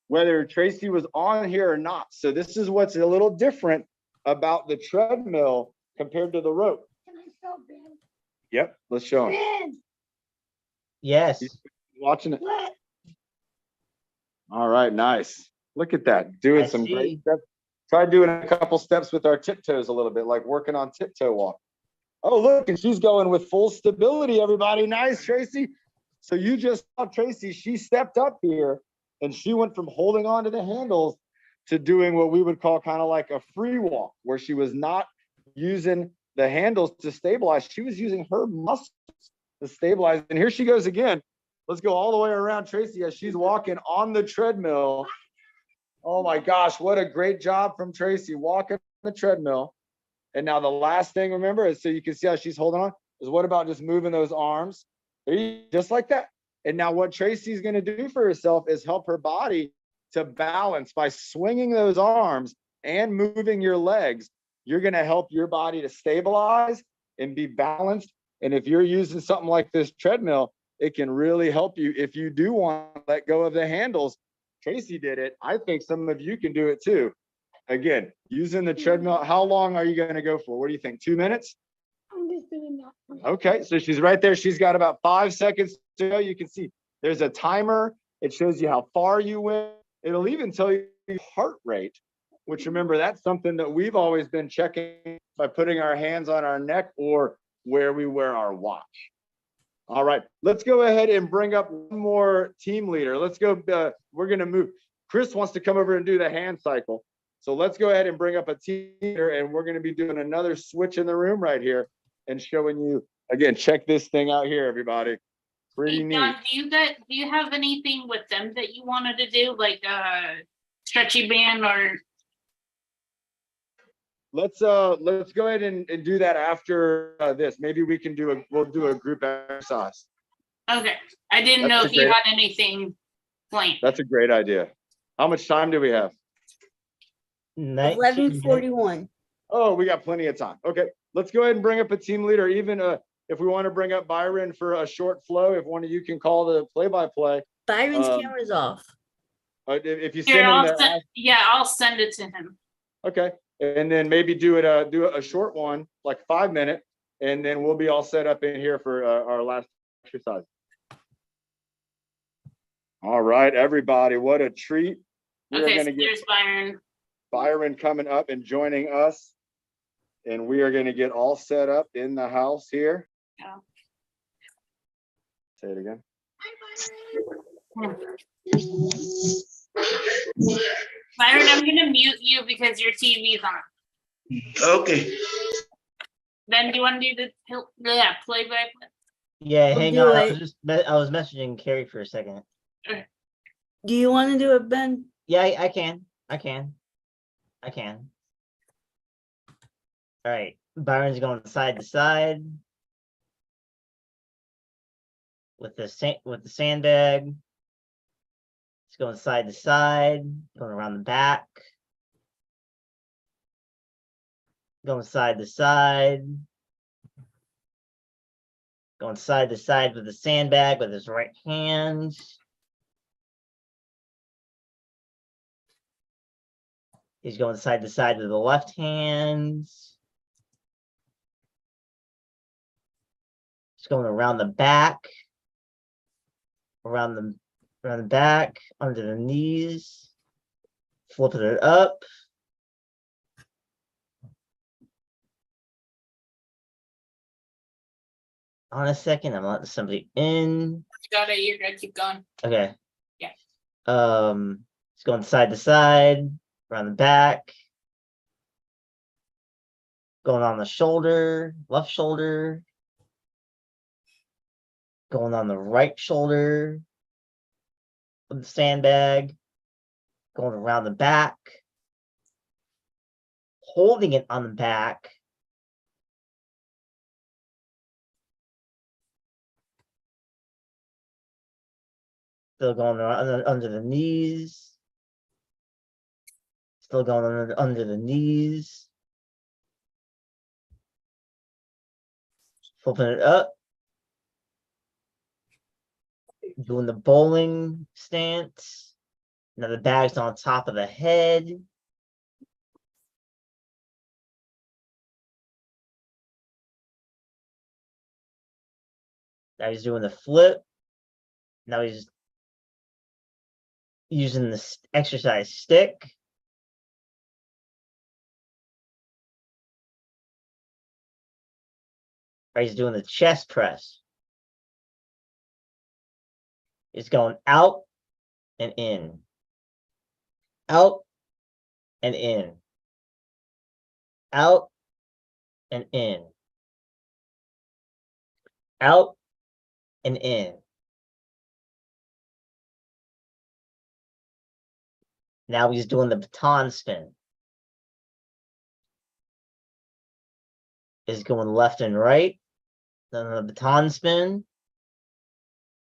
[SPEAKER 1] whether Tracy was on here or not. So this is what's a little different about the treadmill compared to the rope.
[SPEAKER 6] Can I show Ben?
[SPEAKER 1] Yep, let's show him.
[SPEAKER 6] Ben,
[SPEAKER 4] Yes.
[SPEAKER 1] Watching it.
[SPEAKER 6] look,
[SPEAKER 1] All right, nice. Look at that. Doing
[SPEAKER 4] I
[SPEAKER 1] some great
[SPEAKER 4] see.
[SPEAKER 1] stuff. Try doing a couple steps with our tiptoes a little bit, like working on tiptoe walk. Oh, look, and she's going with full stability, everybody. Nice, Tracy. So you just saw Tracy, she stepped up here and she went from holding on to the handles to doing what we would call kind of like a free walk, where she was not using the handles to stabilize. She was using her muscles to stabilize. And here she goes again. Let's go all the way around Tracy as she's walking on the treadmill. Oh my gosh, what a great job from Tracy walking on the treadmill. And now the last thing, remember, is so you can see how she's holding on, is what about just moving those arms? Just like that. And now what Tracy's going to do for herself is help her body to balance by swinging those arms and moving your legs. You're going to help your body to stabilize and be balanced. And if you're using something like this treadmill, it can really help you if you do want to let go of the handles. Tracy did it. I think some of you can do it too. Again, using the treadmill. How long are you going to go for? What do you think? 2 minutes?
[SPEAKER 6] I'm just doing that.
[SPEAKER 1] Okay, so she's right there. She's got about 5 seconds to go. You can see there's a timer. It shows you how far you went. It'll even tell you heart rate, which, remember, that's something that we've always been checking by putting our hands on our neck or where we wear our watch. All right, let's go ahead and bring up one more team leader. Let's go. We're going to move. Chris wants to come over and do the hand cycle. So let's go ahead and bring up a team leader, and we're going to be doing another switch in the room right here and showing you, again, check this thing out here, everybody. Pretty
[SPEAKER 3] Hey,
[SPEAKER 1] neat.
[SPEAKER 3] John, do you have anything with them that you wanted to do, like stretchy band or?
[SPEAKER 1] Let's go ahead and do that after this. Maybe we can we'll do a group exercise.
[SPEAKER 3] Okay, I didn't
[SPEAKER 1] That's
[SPEAKER 3] know
[SPEAKER 1] a
[SPEAKER 3] if you
[SPEAKER 1] great-
[SPEAKER 3] had anything planned.
[SPEAKER 1] That's a great idea. How much time do we have?
[SPEAKER 5] 11:41.
[SPEAKER 1] Oh, we got plenty of time. Okay, let's go ahead and bring up a team leader. Even if we want to bring up Byron for a short flow, if one of you can call the play-by-play.
[SPEAKER 5] Byron's camera's off.
[SPEAKER 1] If you
[SPEAKER 3] Here,
[SPEAKER 1] send him
[SPEAKER 3] I'll
[SPEAKER 1] that,
[SPEAKER 3] send, yeah, I'll send it to him.
[SPEAKER 1] okay, and then maybe do a short one, like 5 minute, and then we'll be all set up in here for our last exercise. All right, everybody, what a treat. We're
[SPEAKER 3] Okay, so
[SPEAKER 1] gonna get
[SPEAKER 3] there's Byron.
[SPEAKER 1] Byron coming up and joining us, and we are going to get all set up in the house here.
[SPEAKER 3] Yeah.
[SPEAKER 1] Say it again.
[SPEAKER 3] Byron, I'm gonna mute you because your TV's on.
[SPEAKER 8] Okay.
[SPEAKER 3] Then do you want to do the play by play?
[SPEAKER 4] Yeah,
[SPEAKER 5] I'll
[SPEAKER 4] hang
[SPEAKER 5] do
[SPEAKER 4] on. I
[SPEAKER 5] it.
[SPEAKER 4] was just I was messaging Carrie for a second.
[SPEAKER 5] Do you want to do it, Ben?
[SPEAKER 4] Yeah, I can. All right, Byron's going side to side with the sandbag. It's going side to side, going around the back, going side to side, going side to side with the sandbag with his right hand. He's going side to side with the left hand. He's going around the back, around the back, under the knees, flipping it up. On a second, I'm letting somebody in.
[SPEAKER 3] Got it. You're good. Keep going.
[SPEAKER 4] Okay.
[SPEAKER 3] Yeah.
[SPEAKER 4] It's going side to side, around the back, going on the shoulder, left shoulder, going on the right shoulder with the sandbag, going around the back, holding it on the back, still going under the knees, still going under the knees, flipping it up, doing the bowling stance. Now the bag's on top of the head. Now he's doing the flip. Now he's using the exercise stick. Right, he's doing the chest press. It's going out and in. Out and in. Out and in. Out and in. Now he's doing the baton spin. Is going left and right. Then the baton spin.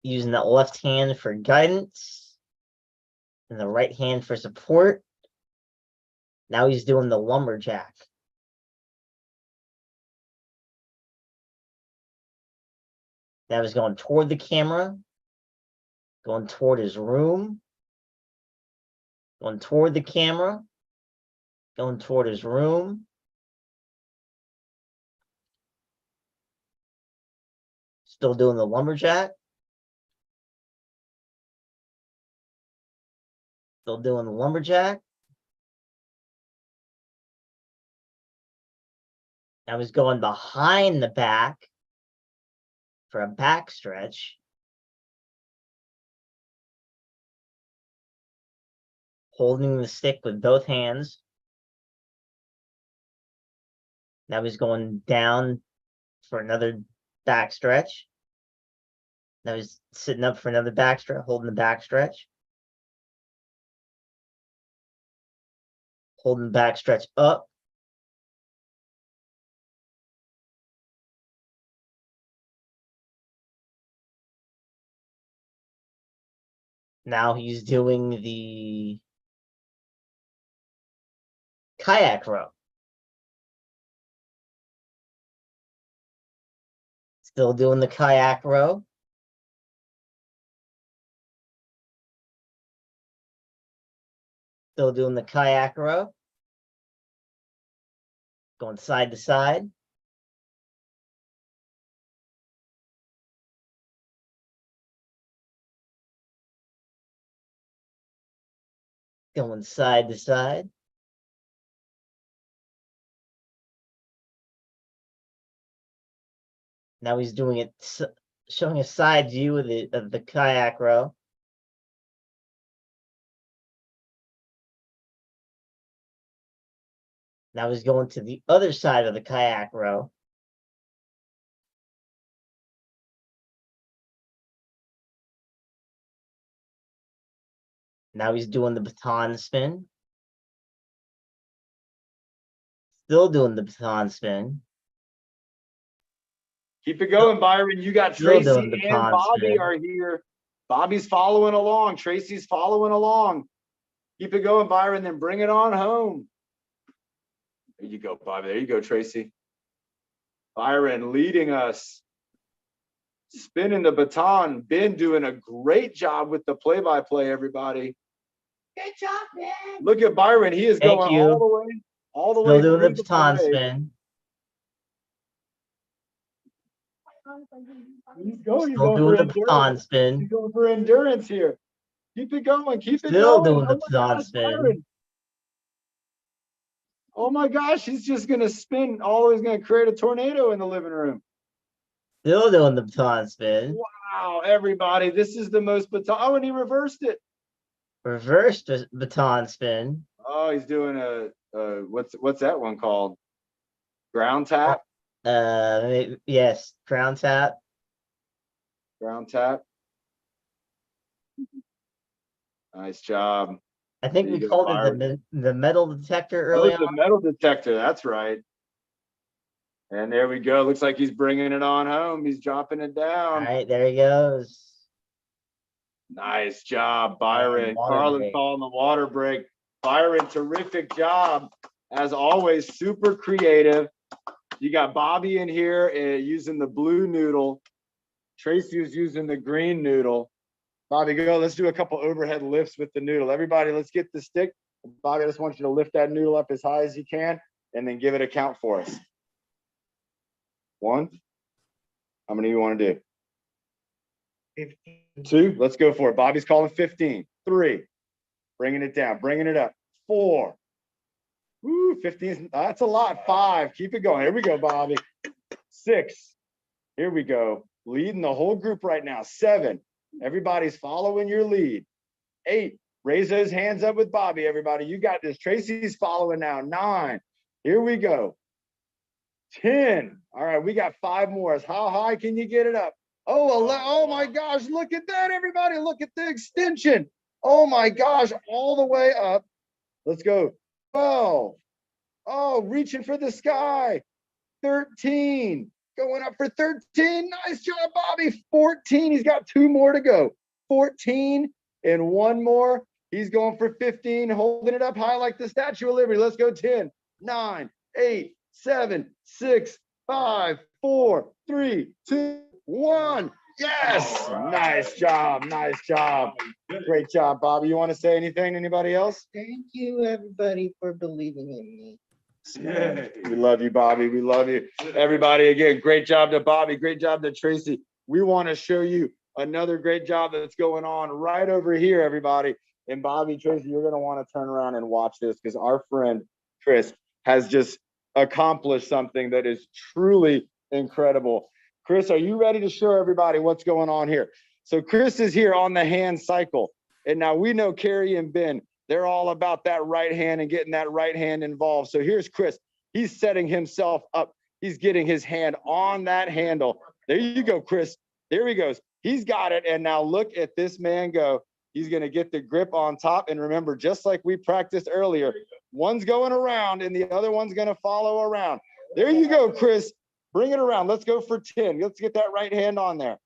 [SPEAKER 4] Using that left hand for guidance. And the right hand for support. Now he's doing the lumberjack. Now he's going toward the camera. Going toward his room. Going toward the camera. Going toward his room. Still doing the lumberjack. Still doing the lumberjack. Now he's going behind the back for a back stretch. Holding the stick with both hands. Now he's going down for another back stretch. Now he's sitting up for another back stretch, holding the back stretch. Holding the back stretch up. Now he's doing the kayak row. Still doing the kayak row. Still doing the kayak row. Going side to side. Going side to side. Now he's doing it, showing a side view of the kayak row. Now he's going to the other side of the kayak row. Now he's doing the baton spin. Still doing the baton spin.
[SPEAKER 1] Keep it going, Byron. You got
[SPEAKER 4] Still
[SPEAKER 1] Tracy
[SPEAKER 4] doing the
[SPEAKER 1] and
[SPEAKER 4] pond
[SPEAKER 1] Bobby
[SPEAKER 4] spin.
[SPEAKER 1] are here. Bobby's following along. Tracy's following along. Keep it going, Byron, then bring it on home. There you go, Bobby. There you go, Tracy. Byron leading us. Spinning the baton. Ben doing a great job with the play-by-play, everybody.
[SPEAKER 6] Good job, Ben.
[SPEAKER 1] Look at Byron. He is
[SPEAKER 4] Thank
[SPEAKER 1] going
[SPEAKER 4] you.
[SPEAKER 1] all the
[SPEAKER 4] Still
[SPEAKER 1] way
[SPEAKER 4] doing
[SPEAKER 1] through
[SPEAKER 4] the baton
[SPEAKER 1] play.
[SPEAKER 4] spin.
[SPEAKER 1] He's going
[SPEAKER 4] Still doing the baton
[SPEAKER 1] endurance.
[SPEAKER 4] spin.
[SPEAKER 1] He's going for endurance here. Keep it going. Keep it
[SPEAKER 4] Still
[SPEAKER 1] going.
[SPEAKER 4] doing the
[SPEAKER 1] Oh my
[SPEAKER 4] baton
[SPEAKER 1] gosh,
[SPEAKER 4] spin.
[SPEAKER 1] Byron. Oh my gosh, he's just going to spin. Always going to create a tornado in the living room.
[SPEAKER 4] Still doing the baton spin.
[SPEAKER 1] Wow, everybody. This is the most baton. Oh, and he reversed it.
[SPEAKER 4] Reverse the baton spin.
[SPEAKER 1] Oh, he's doing a what's that one called? Ground tap?
[SPEAKER 4] Yes, ground tap.
[SPEAKER 1] Ground tap. Nice job.
[SPEAKER 4] I think
[SPEAKER 1] There
[SPEAKER 4] we
[SPEAKER 1] you go,
[SPEAKER 4] called
[SPEAKER 1] Byron.
[SPEAKER 4] it the metal detector
[SPEAKER 1] Oh,
[SPEAKER 4] early
[SPEAKER 1] it's the
[SPEAKER 4] on.
[SPEAKER 1] metal detector. That's right. And there we go. Looks like he's bringing it on home. He's dropping it
[SPEAKER 4] All
[SPEAKER 1] down.
[SPEAKER 4] right, there he goes.
[SPEAKER 1] Nice job, Byron.
[SPEAKER 4] water
[SPEAKER 1] Carlin's
[SPEAKER 4] break.
[SPEAKER 1] calling the water break. Byron, terrific job. As always, super creative. You got Bobby in here using the blue noodle. Tracy was using the green noodle. Bobby, go. Let's do a couple overhead lifts with the noodle. Everybody, let's get the stick. Bobby, I just want you to lift that noodle up as high as you can and then give it a count for us. 1. How many do you want to do?
[SPEAKER 2] 15.
[SPEAKER 1] 2. Let's go for it. Bobby's calling 15. 3. Bringing it down. Bringing it up. 4. Woo, 15. That's a lot. 5. Keep it going. Here we go, Bobby. 6. Here we go. Leading the whole group right now. 7. Everybody's following your lead. 8. Raise those hands up with Bobby, everybody. You got this. Tracy's following now. 9. Here we go. 10. All right, we got 5 more. How high can you get it up? Oh my gosh, look at that, everybody. Look at the extension. Oh my gosh, all the way up. Let's go. 12. Oh, reaching for the sky. 13. Going up for 13. Nice job, Bobby. 14. He's got 2 more to go. 14 and 1 more. He's going for 15, holding it up high like the Statue of Liberty. Let's go. 10, 9, 8, 7, 6, 5, 4, 3, 2, 1. Yes. Nice job. Nice job. Great job, Bobby. You want to say anything? Anybody else?
[SPEAKER 2] Thank you, everybody, for believing in me.
[SPEAKER 1] We love you, Bobby. We love you. Everybody, again, great job to Bobby. Great job to Tracy. We want to show you another great job that's going on right over here, everybody. And Bobby, Tracy, you're going to want to turn around and watch this because our friend Chris has just accomplished something that is truly incredible. Chris, are you ready to show everybody what's going on here? So Chris is here on the hand cycle. And now we know Carrie and Ben, they're all about that right hand and getting that right hand involved. So here's Chris. He's setting himself up. He's getting his hand on that handle. There you go, Chris. There he goes. He's got it. And now look at this man go. He's going to get the grip on top. And remember, just like we practiced earlier, one's going around and the other one's going to follow around. There you go, Chris. Bring it around. Let's go for 10. Let's get that right hand on there.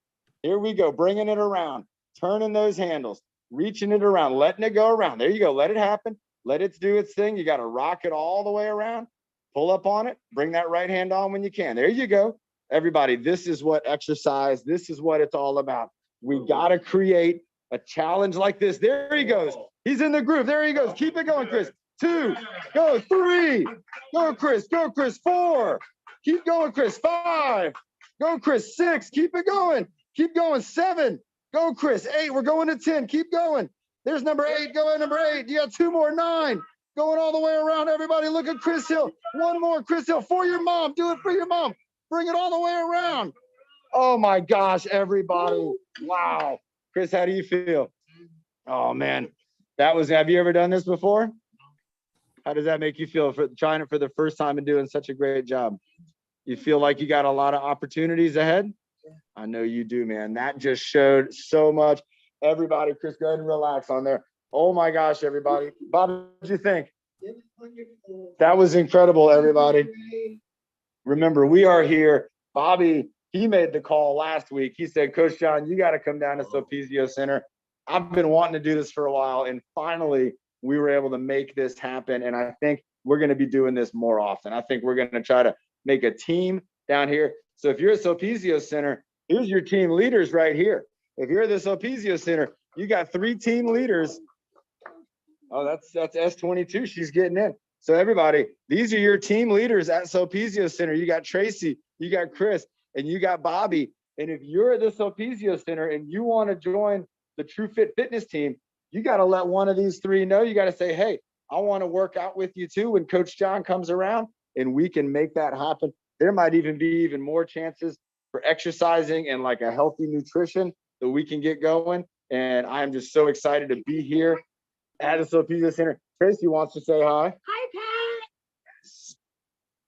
[SPEAKER 1] Here we go. Bringing it around, turning those handles, reaching it around, letting it go around. There you go. Let it happen. Let it do its thing. You got to rock it all the way around. Pull up on it. Bring that right hand on when you can. There you go. Everybody, this is what exercise, this is what it's all about. We got to create a challenge like this. There he goes. He's in the groove. There he goes. Keep it going, Chris. 2, go 3, go Chris, 4, keep going, Chris. 5, go Chris. 6, keep it going. Keep going. 7, go Chris. 8, we're going to 10. Keep going. There's number 8. Go ahead, number 8. You got 2 more. 9, going all the way around. Everybody, look at Chris Hill. 1 more, Chris Hill, for your mom. Do it for your mom. Bring it all the way around. Oh my gosh, everybody. Wow. Chris, how do you feel? Oh man, have you ever done this before? How does that make you feel for trying it for the first time and doing such a great job? You feel like you got a lot of opportunities ahead? I know you do, man. That just showed so much. Everybody, Chris, go ahead and relax on there. Oh my gosh, everybody. Bob, what did you think?
[SPEAKER 2] It was wonderful.
[SPEAKER 1] That was incredible, everybody. Remember, we are here. Bobby, he made the call last week. He said, Coach John, you got to come down to Sulpizio Center. I've been wanting to do this for a while, and finally, we were able to make this happen. And I think we're going to be doing this more often. I think we're going to try to make a team down here. So if you're at Sulpizio Center, here's your team leaders right here. If you're at the Sulpizio Center, you got 3 team leaders. Oh, that's S22. She's getting in. So everybody, these are your team leaders at Sulpizio Center. You got Tracy, you got Chris, and you got Bobby. And if you're at the Sulpizio Center and you want to join the TruFit fitness team, you got to let one of these 3 know. You got to say, hey, I want to work out with you too when Coach John comes around, and we can make that happen. There might even be even more chances for exercising and like a healthy nutrition that we can get going. And I'm just so excited to be here at the Sulpizio Center. Tracy wants to say hi.
[SPEAKER 6] Hi, Pat.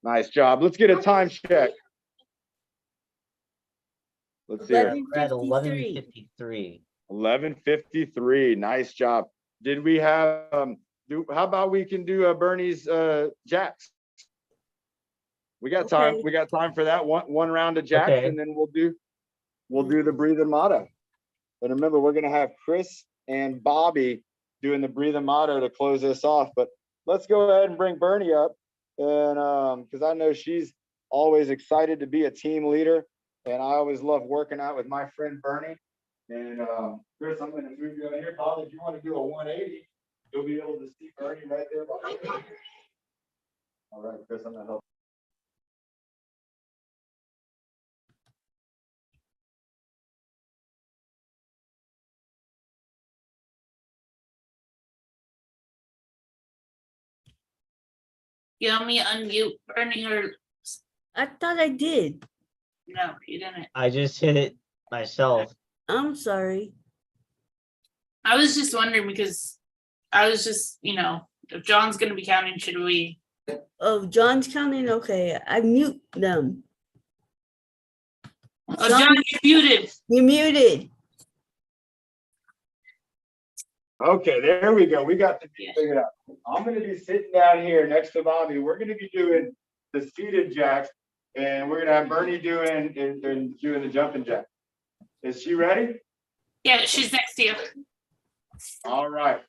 [SPEAKER 1] Nice job. Let's get a time check. Let's see here.
[SPEAKER 4] We're at 11:53.
[SPEAKER 1] 11:53. Nice job. Did we have how about we can do Bernie's jacks? We got time.
[SPEAKER 5] Okay.
[SPEAKER 1] We got time for that one round of jacks,
[SPEAKER 4] Okay.
[SPEAKER 1] and then we'll do the breathing motto. And remember, we're gonna have Chris and Bobby doing the breathing motto to close this off. But let's go ahead and bring Bernie up, and because I know she's always excited to be a team leader, and I always love working out with my friend Bernie. And Chris, I'm going to move you over here. Bob, if you want to do a 180, you'll be able to see Bernie right there. All right, Chris, I'm going to help.
[SPEAKER 3] You want me to unmute Bernie or
[SPEAKER 5] I thought I did.
[SPEAKER 3] No, you didn't.
[SPEAKER 4] I just hit it myself.
[SPEAKER 5] I'm sorry.
[SPEAKER 3] I was just wondering because I was just, if John's gonna be counting, should we?
[SPEAKER 5] Oh, John's counting. Okay, I mute them.
[SPEAKER 3] Oh, John, you're muted.
[SPEAKER 5] You muted.
[SPEAKER 1] Okay, there we go. We got the figured out. I'm gonna be sitting down here next to Bobby. We're gonna be doing the seated jacks, and we're gonna have Bernie doing the jumping jack. Is she ready?
[SPEAKER 3] Yeah, she's next to you.
[SPEAKER 1] All right.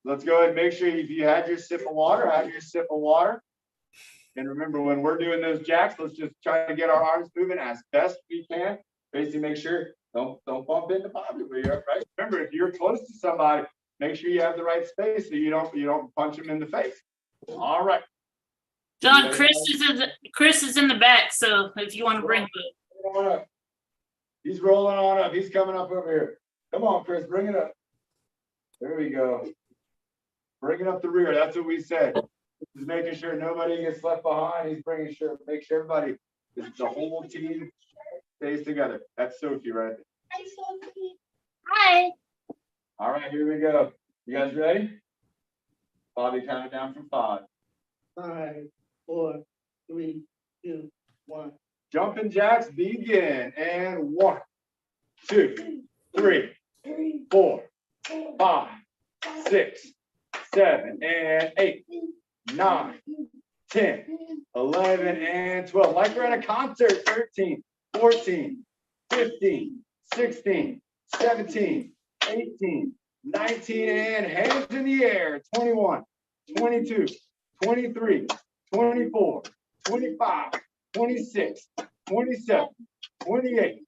[SPEAKER 1] Let's go ahead and make sure if you had your sip of water, have your sip of water. And remember, when we're doing those jacks, let's just try to get our arms moving as best we can. Basically, make sure don't bump into Bobby where you're right. Remember, if you're close to somebody, make sure you have the right space so you don't punch them in the face. All right.
[SPEAKER 3] John, Chris is in the back, so if you want to bring him.
[SPEAKER 1] He's rolling on up. He's coming up over here. Come on, Chris, bring it up. There we go. Bring it up the rear. That's what we said. Just making sure nobody gets left behind. He's make sure everybody, the whole team stays together. That's Sophie right there.
[SPEAKER 6] Hi, Sophie.
[SPEAKER 3] Hi.
[SPEAKER 1] All right, here we go. You guys ready? Bobby, count it down from 5.
[SPEAKER 2] 5, 4, 3, 2, 1.
[SPEAKER 1] Jumping jacks begin. And 1, 2, 3, 4, 5, 6, 7, and 8, 9, 10, 11, and 12. Like we're at a concert. 13, 14, 15, 16, 17, 18, 19, and hands in the air. 21, 22, 23, 24, 25, 26, 27, 28,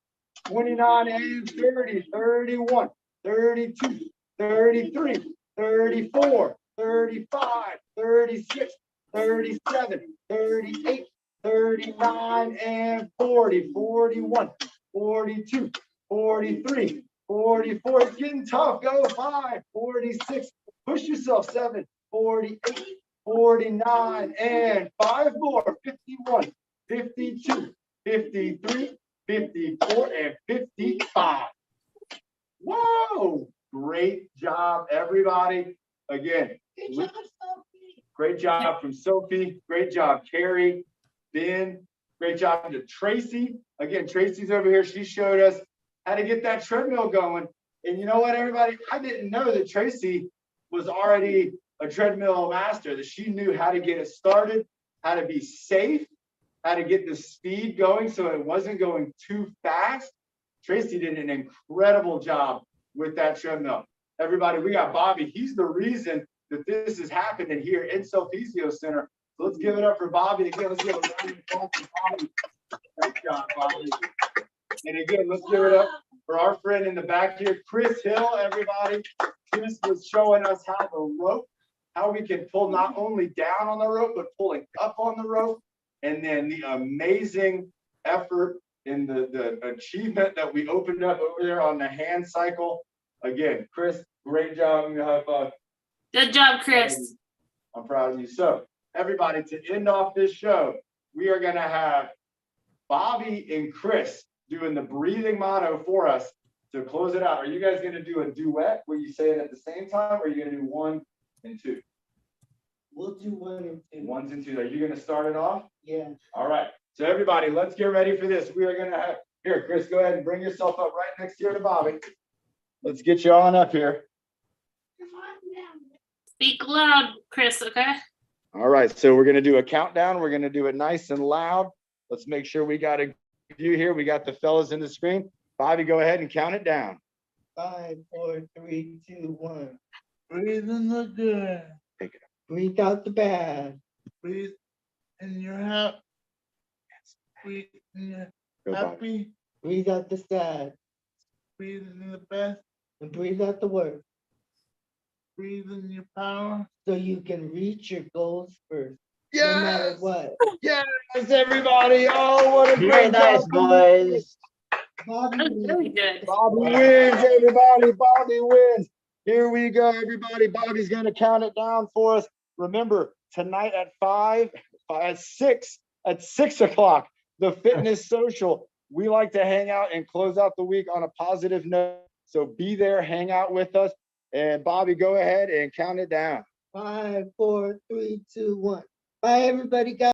[SPEAKER 1] 29, and 30, 31, 32, 33, 34, 35, 36, 37, 38, 39, and 40, 41, 42, 43, 44. It's getting tough. Go 5, 46. Push yourself. 7, 48, 49, and 5 more. 51, 52, 53, 54, and 55. Whoa! Great job, everybody. Again,
[SPEAKER 6] Good job, Sophie.
[SPEAKER 1] great job from Sophie. Great job, Carrie, Ben. Great job to Tracy. Again, Tracy's over here. She showed us how to get that treadmill going. And you know what, everybody? I didn't know that Tracy was already a treadmill master, that she knew how to get it started, how to be safe, how to get the speed going so it wasn't going too fast. Tracy did an incredible job with that treadmill. Everybody, we got Bobby. He's the reason that this is happening here in Sulpizio Center. So let's give it up for Bobby. Again, let's give it up for Bobby. Great job, Bobby. And again, let's give it up for our friend in the back here, Chris Hill, everybody. Chris was showing us how we can pull not only down on the rope, but pulling up on the rope. And then the amazing effort in the achievement that we opened up over there on the hand cycle. Again, Chris, great job. I'm gonna high five.
[SPEAKER 3] Good job, Chris.
[SPEAKER 1] I'm proud of you. So, everybody, to end off this show, we are gonna have Bobby and Chris doing the breathing motto for us to close it out. Are you guys gonna do a duet where you say it at the same time, or are you gonna do 1 and 2?
[SPEAKER 2] We'll do 1 and 2.
[SPEAKER 1] 1s and 2s. Are you gonna start it off?
[SPEAKER 2] Yeah.
[SPEAKER 1] All right. So everybody, let's get ready for this. We are gonna have here, Chris. Go ahead and bring yourself up right next here to Bobby. Let's get you on up here.
[SPEAKER 6] Come on down.
[SPEAKER 3] Speak loud, Chris, okay?
[SPEAKER 1] All right. So we're gonna do a countdown. We're gonna do it nice and loud. Let's make sure we got a view here. We got the fellas in the screen. Bobby, go ahead and count it down.
[SPEAKER 2] 5, 4, 3, 2, 1.
[SPEAKER 8] Breathe in the good.
[SPEAKER 1] Take it.
[SPEAKER 2] Breathe out the bad.
[SPEAKER 8] Breathe in your happy. Breathe in your
[SPEAKER 1] Go, Bobby.
[SPEAKER 8] happy.
[SPEAKER 2] Breathe out the sad.
[SPEAKER 8] Breathe in the best.
[SPEAKER 2] And breathe out the worst.
[SPEAKER 8] Breathe in your power.
[SPEAKER 2] So you can reach your goals first.
[SPEAKER 1] Yes!
[SPEAKER 2] No matter what.
[SPEAKER 1] Yes, everybody. Oh, what a
[SPEAKER 4] Very
[SPEAKER 1] great
[SPEAKER 4] nice,
[SPEAKER 1] job.
[SPEAKER 4] boys.
[SPEAKER 2] Bobby,
[SPEAKER 3] That was really good.
[SPEAKER 1] Bobby wins, everybody. Bobby wins. Here we go, everybody. Bobby's going to count it down for us. Remember, tonight at 6 o'clock, the fitness social. We like to hang out and close out the week on a positive note. So be there, hang out with us. And Bobby, go ahead and count it down.
[SPEAKER 2] 5, 4, 3, 2, 1. Bye, everybody. Guys.